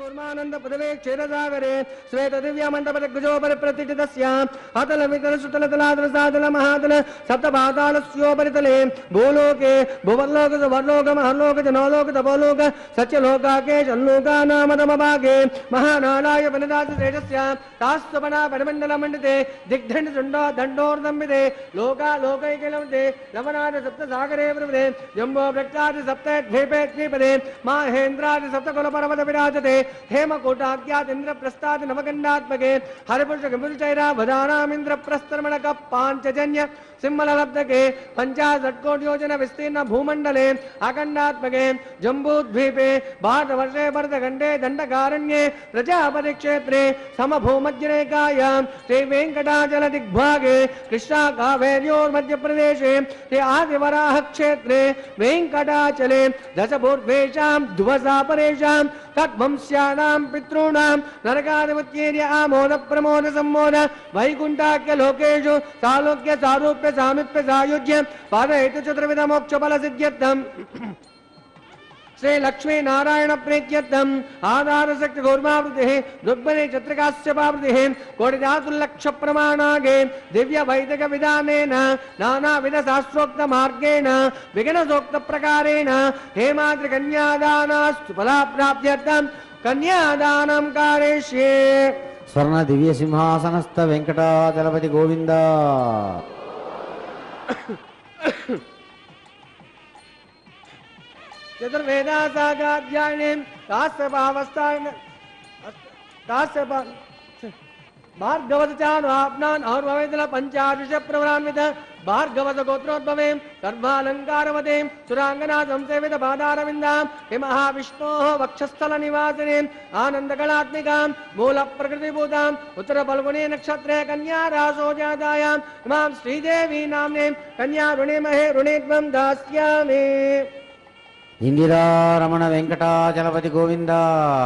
కూర్మానంద పదవే క్షీరసాగరే శ్వేత దివ్య మండప గుజోపరి ప్రతిష్ఠితస్యాం అతల వితల సుతల తలాతల సాతల మహాతల సప్త పాతాళస్యోపరితలే భూలోకే భువర్లోక వర్లోక మహర్లోక జనోలోక తపోలోక సత్యలోకాకే షణ్లోకానామతమభాగే మహానారాయ వనదాస శ్రేష్ఠస్యాం తాస్వపనా పరిమండల మండితే దిగ్ధండ దుండో దండోర్దంబితే లోకా లోకైకలమితే లవనాద సప్త సాగరే ప్రవదే జంబో ప్రఖ్యాతి సప్త ద్వీపే ద్వీపదే మహేంద్రాది సప్త కుల పర్వత విరాజతే हेमकोटाख्यात इंद्रप्रस्थात नवगंडात्मके हरिपुरुष गंभीरचैरावधानामिंद्रप्रस्तर्मणक पांचजन्य सिंहलब्धके 50 कोटि योजन विस्तीर्ण भूमंडले अखंडात्मके जम्बूद्वीपे भारतवर्षे भरतखंडे दंडकारण्ये प्रजापति क्षेत्रे समभूमध्यरेखायां श्री वेंकटाचल दिग्भागे कृष्णा कावेर्योर्मध्य प्रदेशे श्री आदिवराह क्षेत्रे वेंकटाचले दशभूर्वेषां द्वसापरेषां तद्वंश्यानां पितॄणां नरकादिवत्येर्य आमोद प्रमोद सम्मोद वैकुंठाख्य लोकेषु सालोक्य सारूप्य सामिप्य सायुज्य पादहेतु चतुर्विध मोक्ष फल सिद्ध्यर्थं श्री लक्ष्मी नारायण प्रीत्यर्थम आधार शक्ति गौरमावृति दुर्बले चत्रकाश्यपावृति कोटिधातुलक्ष प्रमाणागे दिव्य वैदिक विधानेन नाना विध शास्त्रोक्त मार्गेण विघ्नसोक्त प्रकारेण हेमाद्रि कन्यादानास्तु फलाप्राप्त्यर्थं कन्यादानं कारयिष्ये स्वर्ण दिव्य सिंहासनस्थ वेंकटाचलपति गोविंद चतुर्वेदासागाध्यायने भार्गवचानुआप्नान् और्ववेदल पंचादश प्रवरान्वित भार्गवत गोत्रोद्भवे सर्वालंकारवते सुरांगना संसेवित पादारविन्दां हे महाविष्णोः वक्षस्थल निवासिने आनन्दकलात्मिकां मूल प्रकृतिभूतां उत्तर फल्गुनी नक्षत्रे कन्या रासो जातायां इमां श्रीदेवी नाम्ने कन्या ऋणेमहे ऋणे त्वं दास्यामि इंदिरा रमण वेंकटाचलपति गोविंद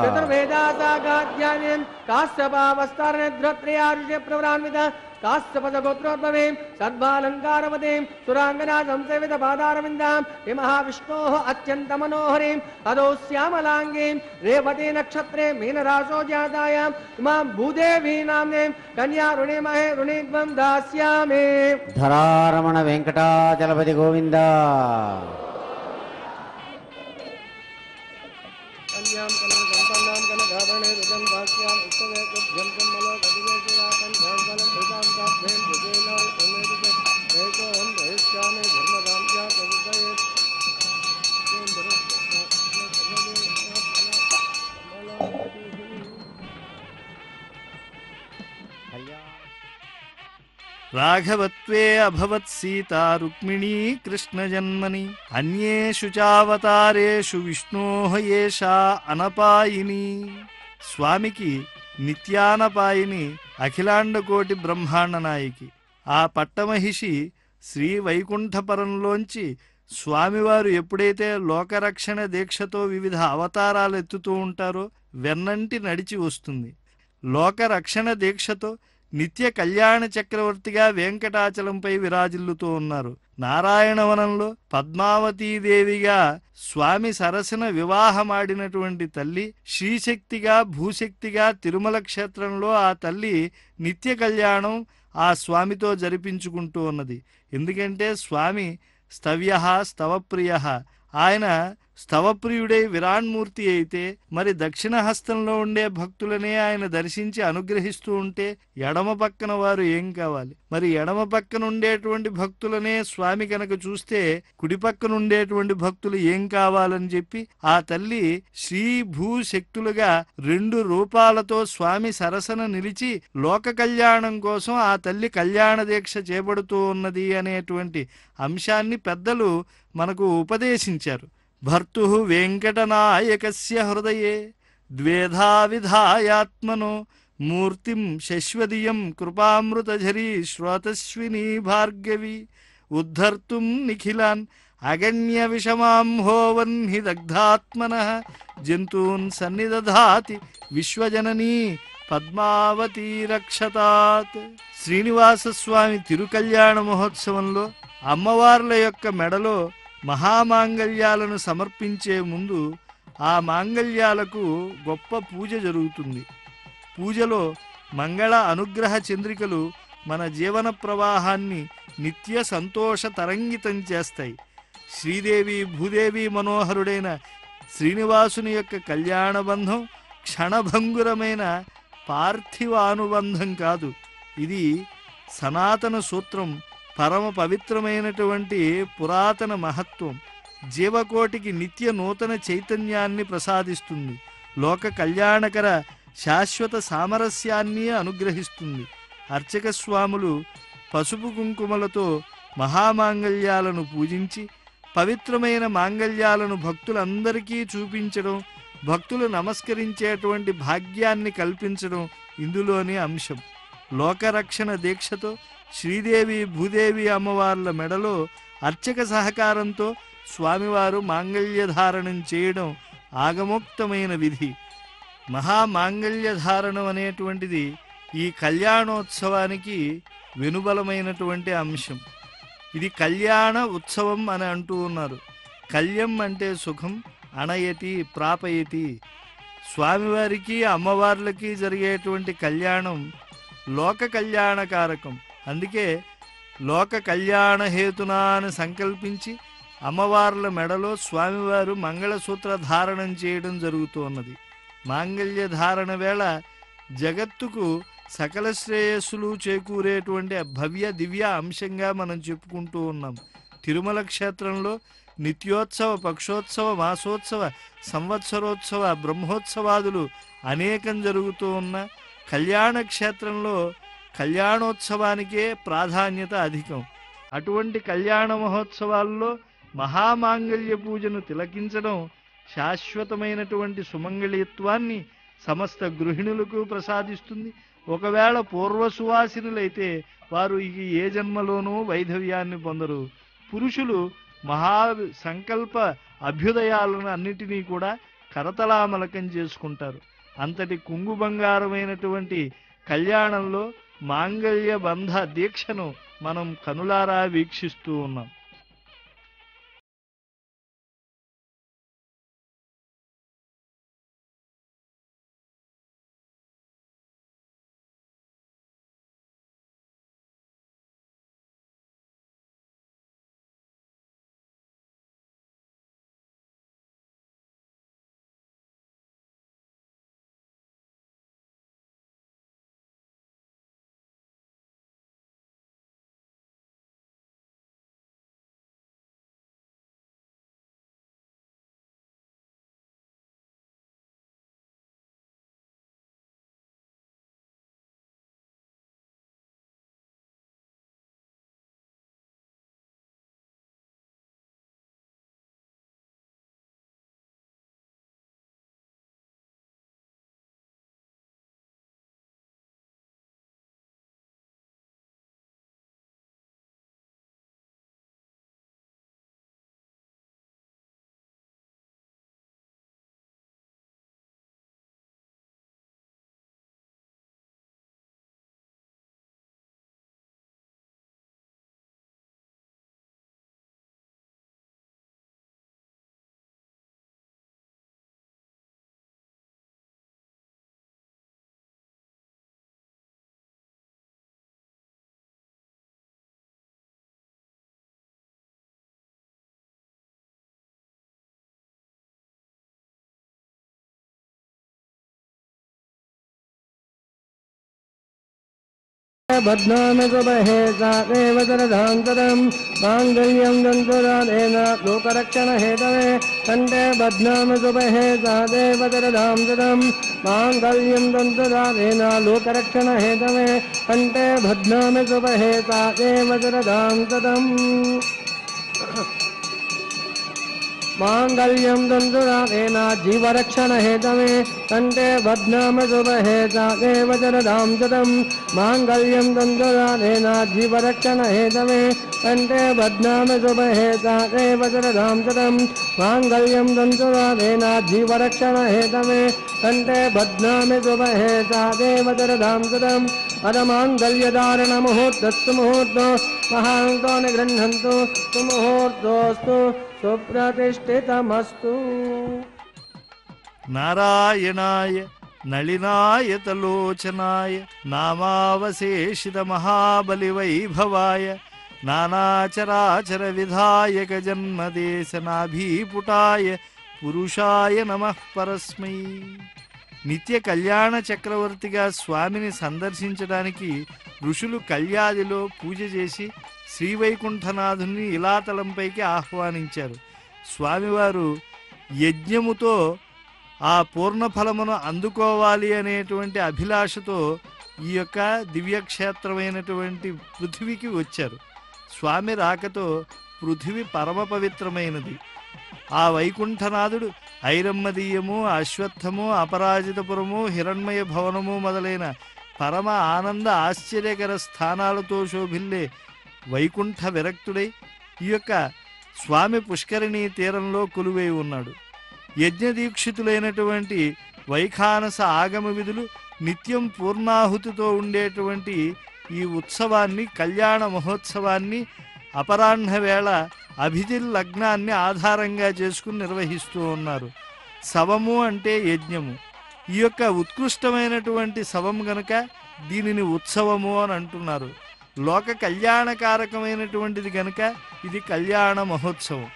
चतुर्वेदासागाध्यायने काश्यपावस्तारणे ध्रुवत्रयारुष्य प्रवरान्वित काश्यपदगोत्रोद्भवीं सर्वालङ्कारवतीं सुराङ्गना संसेवित पादारविन्दां महाविष्णोः अत्यन्तमनोहरीं अदौ श्यामलाङ्गीं रेवती नक्षत्रे मीनराशो जातायां इमां भूदेवी नाम्नीं कन्या ऋणीमहे ऋणीत्वं दास्यामि। ధరారమణ వెంకటాచలపతి గోవింద. कन्यां कनकसम्पन्नां कनकाभरणे रुजं दास्यामि उत्सवे कुभ्यं कन्मलो कविवेशयाकं भवबलं भृतां काभ्यं भुजेनाय उमेदितं एकोऽहं दहिष्यामि धर्मदां च कवितये రాఘవత్వే అభవత్ సీతా రుక్మిణీ కృష్ణ జన్మని అన్యేషు చావతారేషు విష్ణోః ఏషా అనపాయిని. స్వామికి నిత్యానపాయిని, అఖిలాండకోటి బ్రహ్మాండ నాయకి. ఆ పట్టమహిషి శ్రీ వైకుంఠపరంలోంచి స్వామివారు ఎప్పుడైతే లోకరక్షణ దీక్షతో వివిధ అవతారాలు ఎత్తుతూ ఉంటారో వెన్నంటి నడిచి వస్తుంది. లోకరక్షణ దీక్షతో నిత్య కళ్యాణ చక్రవర్తిగా వెంకటాచలంపై విరాజిల్లుతూ ఉన్నారు. నారాయణవనంలో పద్మావతీదేవిగా స్వామి సరసన వివాహమాడినటువంటి తల్లి శ్రీశక్తిగా భూశక్తిగా తిరుమల క్షేత్రంలో ఆ తల్లి నిత్య కళ్యాణం ఆ స్వామితో జరిపించుకుంటూ ఉన్నది. ఎందుకంటే స్వామి స్తవ్య స్తవప్రియ, ఆయన స్తవప్రియుడై విరాన్మూర్తి అయితే మరి దక్షిణ హస్తంలో ఉండే భక్తులనే ఆయన దర్శించి అనుగ్రహిస్తూ ఉంటే ఎడమ పక్కన వారు ఏం కావాలి? మరి ఎడమ పక్కన ఉండేటువంటి భక్తులనే స్వామి కనుక చూస్తే కుడి పక్కన ఉండేటువంటి భక్తులు ఏం కావాలని చెప్పి ఆ తల్లి శ్రీ భూ శక్తులుగా 2 రూపాలతో స్వామి సరసన నిలిచి లోక కళ్యాణం కోసం ఆ తల్లి కళ్యాణ దీక్ష చేపడుతూ ఉన్నది అనేటువంటి అంశాన్ని పెద్దలు మనకు ఉపదేశించారు. భర్తుః వెంకటనాయకస్య హృదయే ద్వేధా విధాయాత్మనో మూర్తిం శశ్వదీయం కృపామృతఝరీ శ్రోతస్వినీ భార్గవి ఉద్ధర్తుం నిఖిలాన్ అగణ్య విషమాంహోవన్హి దగ్ధాత్మనః జంతూన్ సన్నిదధాతి విశ్వజననీ పద్మావతీ రక్షతాత్. శ్రీనివాసస్వామి తిరుకల్యాణ మహోత్సవంలో అమ్మవార్ల యొక్క మెడలో మహామాంగళ్యాలను సమర్పించే ముందు ఆ మాంగళ్యాలకు గొప్ప పూజ జరుగుతుంది. పూజలో మంగళ అనుగ్రహ చంద్రికలు మన జీవన ప్రవాహాన్ని నిత్య సంతోష తరంగితం చేస్తాయి. శ్రీదేవి భూదేవి మనోహరుడైన శ్రీనివాసుని యొక్క కళ్యాణ బంధం క్షణభంగురమైన పార్థివానుబంధం కాదు. ఇది సనాతన సూత్రం, పరమ పవిత్రమైనటువంటి పురాతన మహత్వం. జీవకోటికి నిత్య నూతన చైతన్యాన్ని ప్రసాదిస్తుంది. లోక కళ్యాణకర శాశ్వత సామరస్యాన్ని అనుగ్రహిస్తుంది. అర్చక స్వాములు పసుపు కుంకుమలతో మహామాంగళ్యాలను పూజించి పవిత్రమైన మాంగళ్యాలను భక్తులందరికీ చూపించడం, భక్తులు నమస్కరించేటువంటి భాగ్యాన్ని కల్పించడం ఇందులోని అంశం. లోకరక్షణ దీక్షతో శ్రీదేవి భూదేవి అమ్మవార్ల మెడలో అర్చక సహకారంతో స్వామివారు మాంగళ్యధారణం చేయడం ఆగమోక్తమైన విధి. మహామాంగళ్యధారణం అనేటువంటిది ఈ కళ్యాణోత్సవానికి వెనుబలమైనటువంటి అంశం. ఇది కళ్యాణ ఉత్సవం అని అంటూ ఉన్నారు. కళ్యం అంటే సుఖం, అణయతి ప్రాపయతి. స్వామివారికి అమ్మవార్లకి జరిగేటువంటి కళ్యాణం లోక కళ్యాణకారకం. అందుకే లోక కళ్యాణ హేతునా అని సంకల్పించి అమ్మవార్ల మెడలో స్వామివారు మంగళసూత్ర ధారణం చేయడం జరుగుతూ ఉన్నది. మాంగళ్య ధారణ వేళ జగత్తుకు సకల శ్రేయస్సులు చేకూరేటువంటి భవ్య దివ్య అంశంగా మనం చెప్పుకుంటూ ఉన్నాం. తిరుమల క్షేత్రంలో నిత్యోత్సవ, పక్షోత్సవ, మాసోత్సవ, సంవత్సరోత్సవ, బ్రహ్మోత్సవాదులు అనేకం జరుగుతూ ఉన్న కళ్యాణ క్షేత్రంలో కళ్యాణోత్సవానికే ప్రాధాన్యత అధికం. అటువంటి కళ్యాణ మహోత్సవాల్లో మహామాంగళ్య పూజను తిలకించడం శాశ్వతమైనటువంటి సుమంగళిత్వాన్ని సమస్త గృహిణులకు ప్రసాదిస్తుంది. ఒకవేళ పూర్వసువాసినులైతే వారు ఇక ఏ జన్మలోనూ వైధవ్యాన్ని పొందరు. పురుషులు మహా సంకల్ప అభ్యుదయాలను అన్నిటినీ కూడా కరతలామలకం చేసుకుంటారు. అంతటి కుంగు బంగారమైనటువంటి కళ్యాణంలో మాంగళ్య బంధ దీక్షను మనం కనులారా వీక్షిస్తూ ఉన్నాం. बध्नामि सुबहे सा देवतरधान्तरं माङ्गल्यं दन्तराधेन लोकरक्षणहेतवे कण्ठे बध्नामि सुबहे सा देवतरधान्तरं माङ्गल्यं दन्तराधेन लोकरक्षणहेतवे कण्ठे बध्नामि सुबहे सा देवतरधान्तरम् माङ्गल्यं दन्तराधेन जीवरक्षणहेतवे कण्ठे बध्नामि सुबहे सा देवतरधां शतं माङ्गल्यं दन्तराधेन जीवरक्षणहेतवे कण्ठे बध्नामि सुबहे सा देवतरधां शतं माङ्गल्यं दन्तराधेन जीवरक्षणहेतवे कण्ठे बध्नामि सुबहे सा देवतरधां शतम् अदमाङ्गल्यधारणमुहूर्तस्तु मुहूर्तो महान्तो निगृह्णन्तु सुमुहूर्तोऽस्तु सुप्रतिष्ठितमस्तु. నారాయణాయ నళినాయతలోచనాయ నామావశేషిత మహాబలివైభవాయ నానాచరాచర విధాయక జన్మదేశనాభీపుటాయ పురుషాయ నమః పరస్మై. నిత్య కళ్యాణ చక్రవర్తిగా స్వామిని సందర్శించడానికి ఋషులు కళ్యాదిలో పూజ చేసి శ్రీవైకుంఠనాథుని ఇలాతలంపైకి ఆహ్వానించారు. స్వామివారు యజ్ఞముతో ఆ పూర్ణఫలమును అందుకోవాలి అనేటువంటి అభిలాషతో ఈ యొక్క దివ్యక్షేత్రమైనటువంటి పృథివికి వచ్చారు. స్వామి రాకతో పృథివి పరమ పవిత్రమైనది. ఆ వైకుంఠనాథుడు ఐరమ్మదీయము, అశ్వత్థము, అపరాజితపురము, హిరణ్మయ భవనము మొదలైన పరమ ఆనంద ఆశ్చర్యకర స్థానాలతో శోభిల్లే వైకుంఠ విరక్తుడై ఈ యొక్క స్వామి పుష్కరిణీ తీరంలో కొలువై ఉన్నాడు. యజ్ఞదీక్షితులైనటువంటి వైఖానస ఆగమ విధులు నిత్యం పూర్ణాహుతితో ఉండేటువంటి ఈ ఉత్సవాన్ని, కళ్యాణ మహోత్సవాన్ని అపరాహ్న వేళ అభిజిల్ లగ్నాన్ని ఆధారంగా చేసుకుని నిర్వహిస్తూ ఉన్నారు. శవము అంటే యజ్ఞము. ఈ యొక్క ఉత్కృష్టమైనటువంటి శవం గనుక దీనిని ఉత్సవము అని అంటున్నారు. లోక కళ్యాణకారకమైనటువంటిది గనుక ఇది కళ్యాణ మహోత్సవం.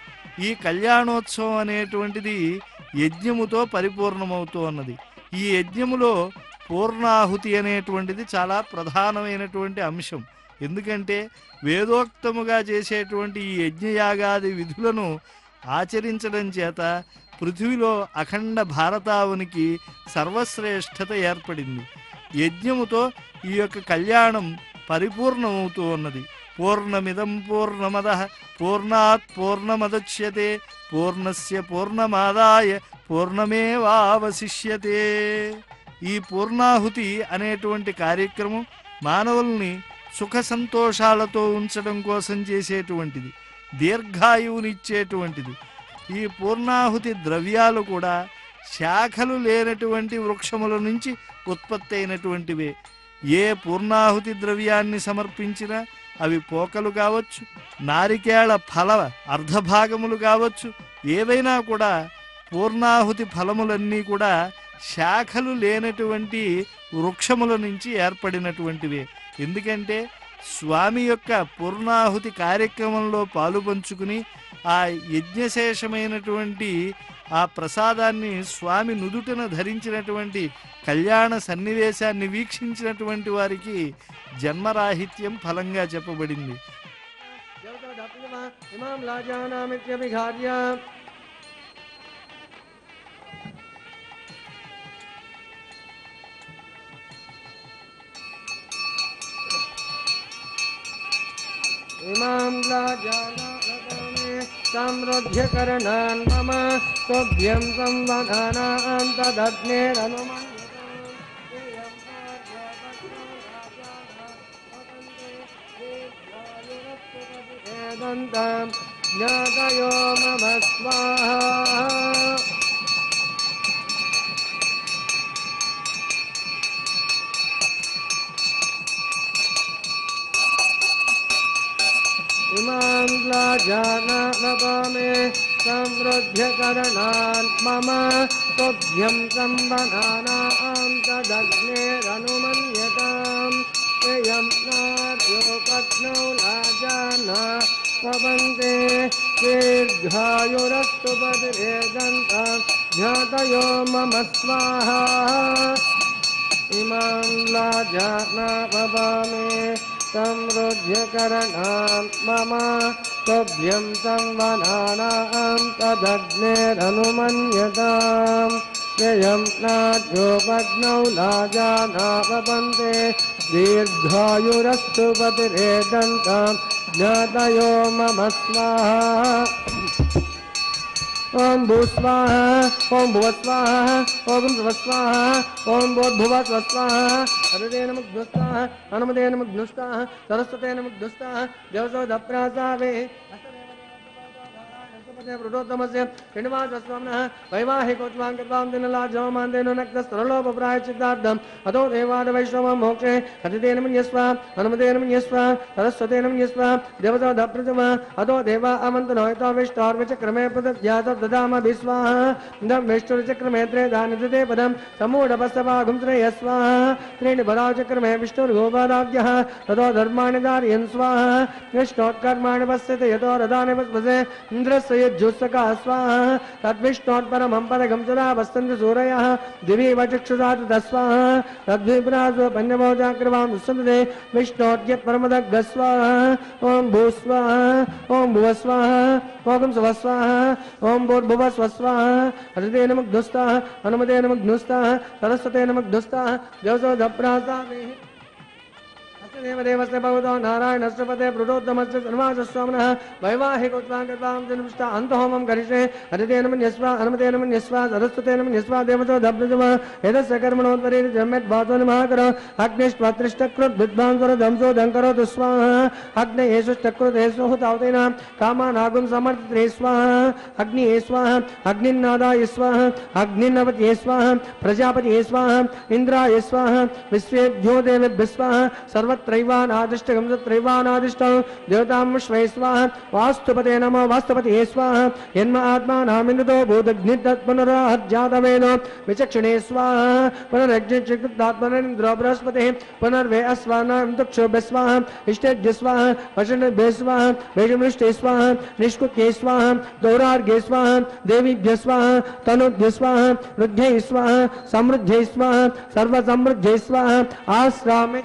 ఈ కళ్యాణోత్సవం అనేటువంటిది యజ్ఞముతో పరిపూర్ణమవుతూ ఉన్నది. ఈ యజ్ఞములో పూర్ణాహుతి అనేటువంటిది చాలా ప్రధానమైనటువంటి అంశం. ఎందుకంటే వేదోక్తముగా చేసేటువంటి ఈ యజ్ఞయాగాది విధులను ఆచరించడం చేత పృథివిలో అఖండ భారతావనికి సర్వశ్రేష్ఠత ఏర్పడింది. యజ్ఞముతో ఈ యొక్క కళ్యాణం పరిపూర్ణమవుతూ ఉన్నది. పూర్ణమిదం పూర్ణమదః పూర్ణాత్ పూర్ణమదచ్యతే పూర్ణస్య పూర్ణమాదాయ పూర్ణమేవావశిష్యతే. ఈ పూర్ణాహుతి అనేటువంటి కార్యక్రమం మానవుల్ని సుఖ సంతోషాలతో ఉంచడం కోసం చేసేటువంటిది, దీర్ఘాయువునిచ్చేటువంటిది. ఈ పూర్ణాహుతి ద్రవ్యాలు కూడా శాఖలు లేనటువంటి వృక్షముల నుంచి ఉత్పత్తి అయినటువంటివే. ఏ పూర్ణాహుతి ద్రవ్యాన్ని సమర్పించినా అవి పోకలు కావచ్చు, నారికేళ ఫల అర్ధభాగములు కావచ్చు, ఏవైనా కూడా పూర్ణాహుతి ఫలములన్నీ కూడా శాఖలు లేనటువంటి వృక్షముల నుంచి ఏర్పడినటువంటివే. ఎందుకంటే స్వామి యొక్క పూర్ణాహుతి కార్యక్రమంలో పాలుపంచుకుని ఆ యజ్ఞశేషమైనటువంటి ఆ ప్రసాదాన్ని స్వామి నుదుటన ధరించినటువంటి కళ్యాణ సన్నివేశాన్ని వీక్షించినటువంటి వారికి జన్మరాహిత్యం ఫలంగా చెప్పబడింది. इमां लाजानामे समृद्ध्यकरणान् मम तोभ्यं संवधानां तदग्नेरनुमन्यतां ज्ञातयो मम स्वाहा इमां लाजानामे समृद्ध्यकरणान् मम तोभ्यं संवधानां तदग्नेरनुमन्यतां यं नार्यो पत्नौ लाजाना पवन्ते दीर्घायुरस्तु पतिरेदन्तां ज्ञातयो मम स्वाहा इमां लाजानामे समृद्ध्यकरणान् मम तोभ्यं संवधानां तदग्नेरनुमन्यतां यं नाद्योपग्नौ लाजाना पवन्ते दीर्घायुरस्तु पतिरेदन्तां ज्ञातयो मम स्वाहा ओम भूस्वाहा ओम भुवस्वाहा ओम स्वस्वाहा ओम बोधभुवस्वाहा हृदय नमग्धस्वाहा हनुमते नमग्धस्वाहा सरस्वते नमग्धस्वाहा देवसोदप्रासावे प्रोतमस्य श्रीनिवासस्वामिनः वैवाहिकोत्वां कृत्वां दिनलाजवमान्तेन नक्तस्तरलोपप्रायश्चित्तार्थम् अतो देवादवैष्णवं मोक्षे हतितेन मन्यस्व हनुमतेन मन्यस्व सरस्वतेन मन्यस्व देवसोदप्रथमः अतो देवा अमन्तनोहितोविष्टोर्विचक्रमे प्रदध्यातर्दधाम विस्वाहा दं विष्णुर्चक्रमे त्रेधानि दते पदं समूढपस्तभागं श्रेयस्वाहा त्रीणि पदाचक्रमे विष्णुर्गोपादाद्यः ततो धर्माणि धारयन् स्वाहा विष्णोत्कर्माणि पश्यते यतो रथानि पस्पसे इन्द्रस्य ज्योत्सका स्वाहा तद्विष्णोत्परमं पदकं सदा वसन्ति सूरयः दिवि वचक्षुषा तस्वाहा तद्विप्रासो पञ्चमोजाग्रवां दुःसन्ते विष्णोद्यत्परमदग्ग स्वाहा ॐ भूस्वाहा ॐ भुवस्वाहा ॐ स्वस्वाहा ॐ भूर्भुवस्वस्वाहा हृदये नमग्धस्ताः हनुमते नमग्धस्ताः सरस्वते नमग्धस्ताः देवसोदप्रासावे देवदेवस्य भगवतो नारायणस्य पते प्रोतमस्य श्रीनिवासस्वामिनः वैवाहिकोत्वां कृत्वां दिनपुष्टा अन्तहोमं करिष्ये हरितेन मन्यस्व हनुमतेन मन्यस्व सरस्वतेन मन्यस्व देवसोदप्रथमः एतस्य कर्मणोत्तरे जन्मेद्वातो नमः करो अग्निष्टकृत् विद्वांसरदंसो दङ्करोतु स्वाहा अग्नयेषुष्टकृतेषु हुतावतेनां कामानागुं समर्थिते स्वाहा अग्निये स्वाहा अग्निन्नादाय स्वाहा अग्निन्नवत्ये स्वाहा प्रजापतिये स्वाहा इन्द्राय स्वाहा विश्वेभ्यो देवेभ्यः स्वाहा सर्वत्रैवानादिष्टं तत्रैवानादिष्टं देवतां विश्वे स्वाहा वास्तुपते नमो वास्तुपते स्वाहा यन्म आत्मानामिन्दो बोधग्नितत्पुनराहज्जातवेनो विचक्षणे स्वाहा पुनरग्निचित्तात्मनेन्द्रो बृहस्पतिः पुनर्वे अस्वानां तुक्षोभ्य स्वाहा इष्टेभ्य स्वाहा वचनेभ्य स्वाहा वेषमृष्टे स्वाहा निष्कुत्ये स्वाहा दौरार्घ्ये स्वाहा देवीभ्य स्वाहा तनुभ्य स्वाहा रुद्ध्यै स्वाहा समृद्ध्यै स्वाहा सर्वसमृद्ध्यै स्वाहा आश्रामे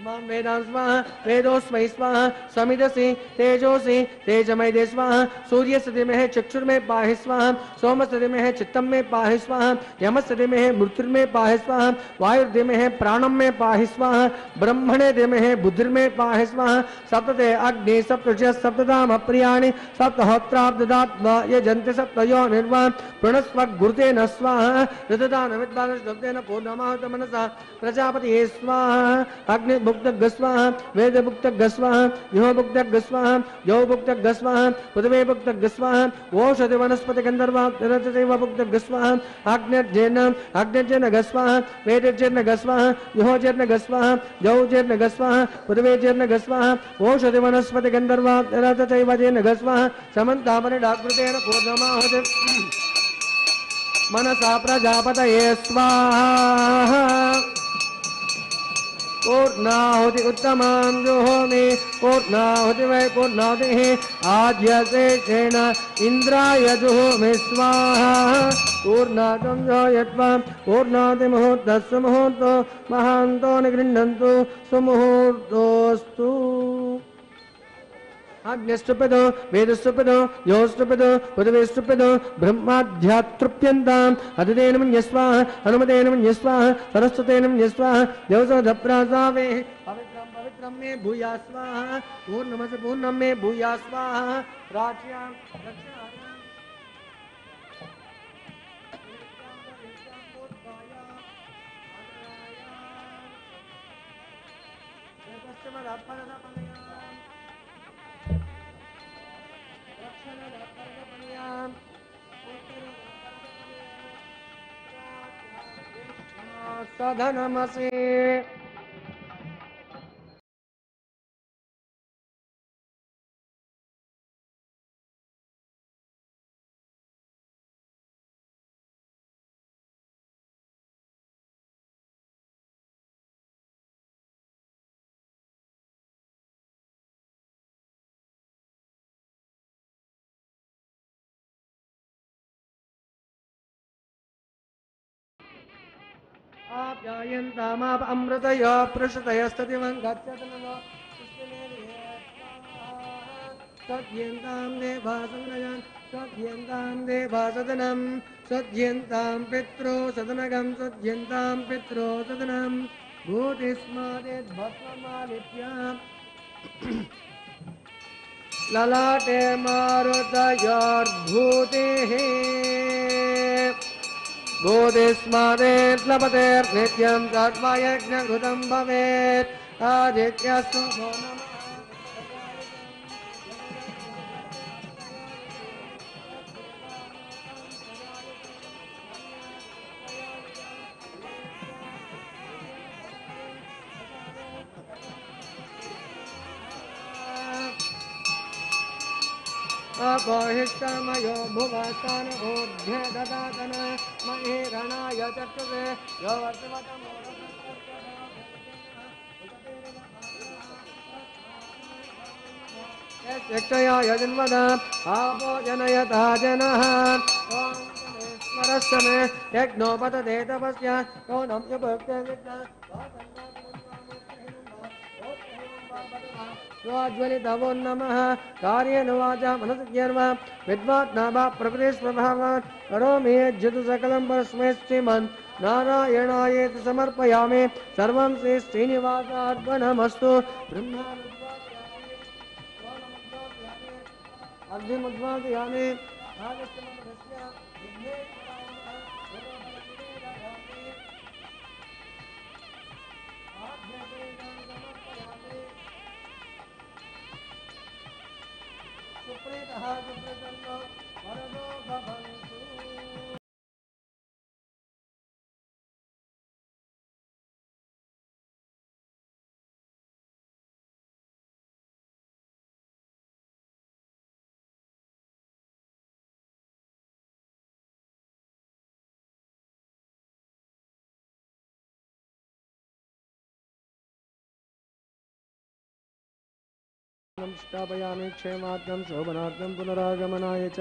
वेदां स्वाहा वेदोस्मै स्वाहा समिदसि तेजोसि तेजमय स्वाहा सूर्यस्य में चक्षुर्मे पाहि स्वाहा सोमस्य में चित्तम में पाहि स्वाहा यमस्य में मृत्युर्मे पाहि स्वाहा वायुर्मे प्राणम में पाहि स्वाहा ब्रह्मणे में बुद्धिर्मे पाहि स्वाहा सप्तते अग्नि सप्तच सप्तधाम प्रियाणि सप्तहोत्राब्दात्मा यजन्ति सप्तयो निर्वाण प्रणस्व गुरुते न स्वाहा ऋतदान विद्वान शब्देन पूर्णमाहुत मनसा प्रजापति स्वाहा अग्नि उक्तः स्वाहा वेदभुक्तः स्वाहा योभुक्तः स्वाहा यौभुक्तः स्वाहा पृथिवे भुक्तः स्वाहा ओषधि वनस्पति गन्धर्वाप्तरचैव भुक्तः स्वाहा अग्निर्जेन स्वाहा वेदर्जेन स्वाहा योजर्न स्वाहा यौजर्न स्वाहा पृथिवेजर्न स्वाहा ओषधि वनस्पति गन्धर्वाप्तरचैव जेन स्वाहा समन्तामनिडाकृतेन पूर्णमाहुति मनसा प्रजापतये स्वाहा पूर्णाहुति उत्तमां जुहोमि पूर्णाहुति वै पूर्णाहुतिः आज्यशेषेण इन्द्राय जुहोमि स्वाहा पूर्णातं जायत्वा पूर्णाति मुहूर्तस्य मुहूर्तो महान्तो निगृह्णन्तु सुमुहूर्तोऽस्तु आज्ञस्तुपदो वेदस्तुपदो योस्तुपदो पृथिवीस्तुपदो ब्रह्माध्यातृप्यन्ताम् अतितेन मन्यस्वाहा हनुमतेन मन्यस्वाहा सरस्वतेन मन्यस्वाहा देवसोधप्रासावे पवित्रं पवित्रं मे भूया स्वाहा पूर्णमसि पूर्णं मे भूया स्वाहा राच्यां सधनमसि आप्यायन्तामाप अमृतयो पृषतयस्तदिवं गच्छतननो सद्यन्तां देवासदनं सद्यन्तां देवासदनं सद्यन्तां पित्रो सदनगं सद्यन्तां पित्रो सदनं भूतिस्मादेद्भस्ममालिप्याम् ललाटे मारुतयोर्भूतिः भूतिस्मादेर्लपतेर्नित्यं सर्वयज्ञकृतं भवेत् आदित्यस्तु भो नमः अपोहिष्टमयो भुवस्तान ऊर्ध्वे ददातन महे रणाय चक्षुषे यो वर्तवतमो यक्षया यजन्वदा आपो जनयता जनः ॐ स्मरस्य मे यज्ञोपतते तपस्य ॐ नम्यभक्ते विद्या स्वाज्वलितवो नमः कार्येन वाचा मनसज्ञर्वा विद्वात् नाभा प्रकृतिस्वभावात् करोमि यज्जतु सकलं परस्मै श्रीमन् नारायणायेति समर्पयामि सर्वं श्री श्रीनिवासार्पणमस्तु अग्निमुद्वादयामि स्थापयामि क्षेमार्थं शोभनार्थं पुनरागमनाय च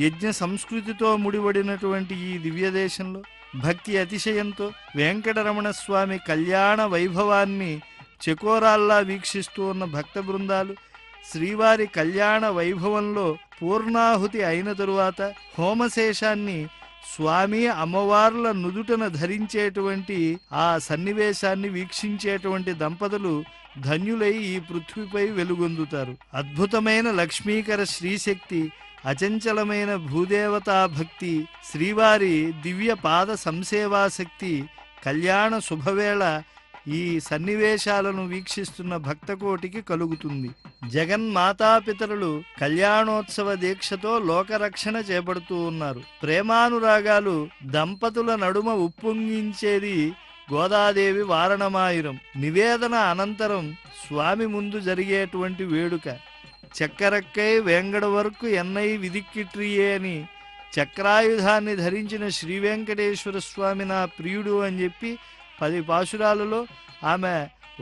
యజ్ఞ సంస్కృతితో ముడిపడినటువంటి ఈ దివ్య దేశంలో భక్తి అతిశయంతో వెంకటరమణ స్వామి కళ్యాణ వైభవాన్ని చెకోరాల్లా వీక్షిస్తూ ఉన్న భక్త బృందాలు శ్రీవారి కళ్యాణ వైభవంలో పూర్ణాహుతి అయిన తరువాత హోమశేషాన్ని స్వామి అమ్మవార్ల నుదుటన ధరించేటువంటి ఆ సన్నివేశాన్ని వీక్షించేటువంటి దంపతులు ధన్యులై ఈ పృథ్వీపై వెలుగొందుతారు. అద్భుతమైన లక్ష్మీకర శ్రీశక్తి, అచంచలమైన భూదేవతా భక్తి, శ్రీవారి దివ్య పాద సంసేవాశక్తి కళ్యాణ శుభవేళ ఈ సన్నివేశాలను వీక్షిస్తున్న భక్తకోటికి కలుగుతుంది. జగన్మాతాపితరులు కళ్యాణోత్సవ దీక్షతో లోకరక్షణ చేపడుతూ ఉన్నారు. ప్రేమానురాగాలు దంపతుల నడుమ ఉప్పొంగించేది గోదాదేవి వారణమాయిరం. నివేదన అనంతరం స్వామి ముందు జరిగేటువంటి వేడుక. చక్కరక్కై వేంగడ వరకు ఎన్నై విదిక్కిట్రియే అని చక్రాయుధాన్ని ధరించిన శ్రీ వెంకటేశ్వర స్వామి నా ప్రియుడు అని చెప్పి 10 పాశురాలలో ఆమె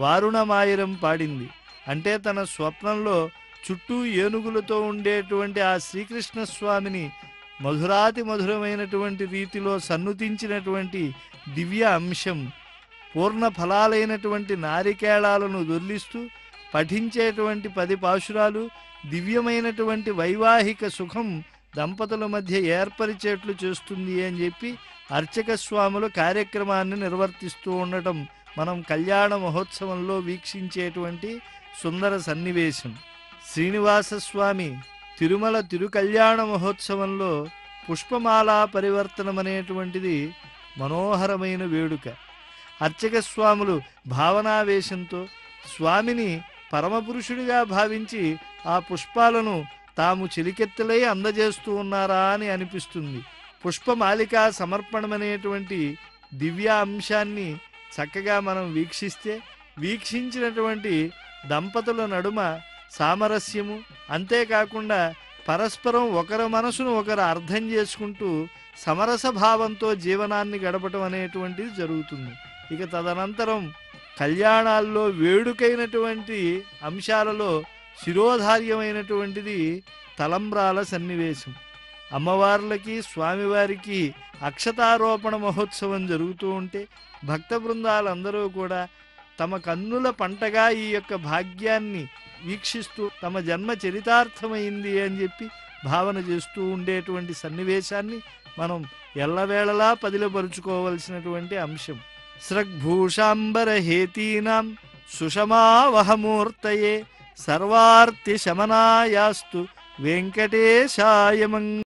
వారుణమాయిరం పాడింది. అంటే తన స్వప్నంలో చుట్టూ ఏనుగులతో ఉండేటువంటి ఆ శ్రీకృష్ణ స్వామిని మధురాతి మధురమైనటువంటి రీతిలో సన్నుతించినటువంటి దివ్య అంశం. పూర్ణ ఫలాలైనటువంటి నారికేళాలను దొర్లిస్తూ పఠించేటువంటి 10 పాశురాలు దివ్యమైనటువంటి వైవాహిక సుఖం దంపతుల మధ్య ఏర్పరిచేట్లు చేస్తుంది అని చెప్పి అర్చక స్వాములు కార్యక్రమాన్ని నిర్వర్తిస్తూ ఉండటం మనం కళ్యాణ మహోత్సవంలో వీక్షించేటువంటి సుందర సన్నివేశం. శ్రీనివాసస్వామి తిరుమల తిరుకళ్యాణ మహోత్సవంలో పుష్పమాలా పరివర్తనం అనేటువంటిది మనోహరమైన వేడుక. అర్చక స్వాములు భావనావేశంతో స్వామిని పరమపురుషుడిగా భావించి ఆ పుష్పాలను తాము చిలికెత్తులై అందజేస్తూ ఉన్నారా అని అనిపిస్తుంది. పుష్పమాలికా సమర్పణమనేటువంటి దివ్య అంశాన్ని చక్కగా మనం వీక్షిస్తే వీక్షించినటువంటి దంపతుల నడుమ సామరస్యము, అంతేకాకుండా పరస్పరం ఒకరి మనసును ఒకరు అర్థం చేసుకుంటూ సమరస భావంతో జీవనాన్ని గడపటం అనేటువంటిది జరుగుతుంది. ఇక తదనంతరం కళ్యాణాల్లో వేడుకైనటువంటి అంశాలలో శిరోధార్యమైనటువంటిది తలంబ్రాల సన్నివేశం. అమ్మవార్లకి స్వామివారికి అక్షతారోపణ మహోత్సవం జరుగుతూ ఉంటే భక్త బృందాలందరూ కూడా తమ కన్నుల పంటగా ఈ యొక్క భాగ్యాన్ని వీక్షిస్తూ తమ జన్మ చరితార్థమైంది అని చెప్పి భావన చేస్తూ ఉండేటువంటి సన్నివేశాన్ని మనం ఎల్లవేళలా పదిలపరుచుకోవలసినటువంటి అంశం. స్రగ్భూషాంబరహేతీనాం సుషమావహమూర్తయే సర్వార్తి శమనాయాస్తు వెంకటేశాయ మంగళం.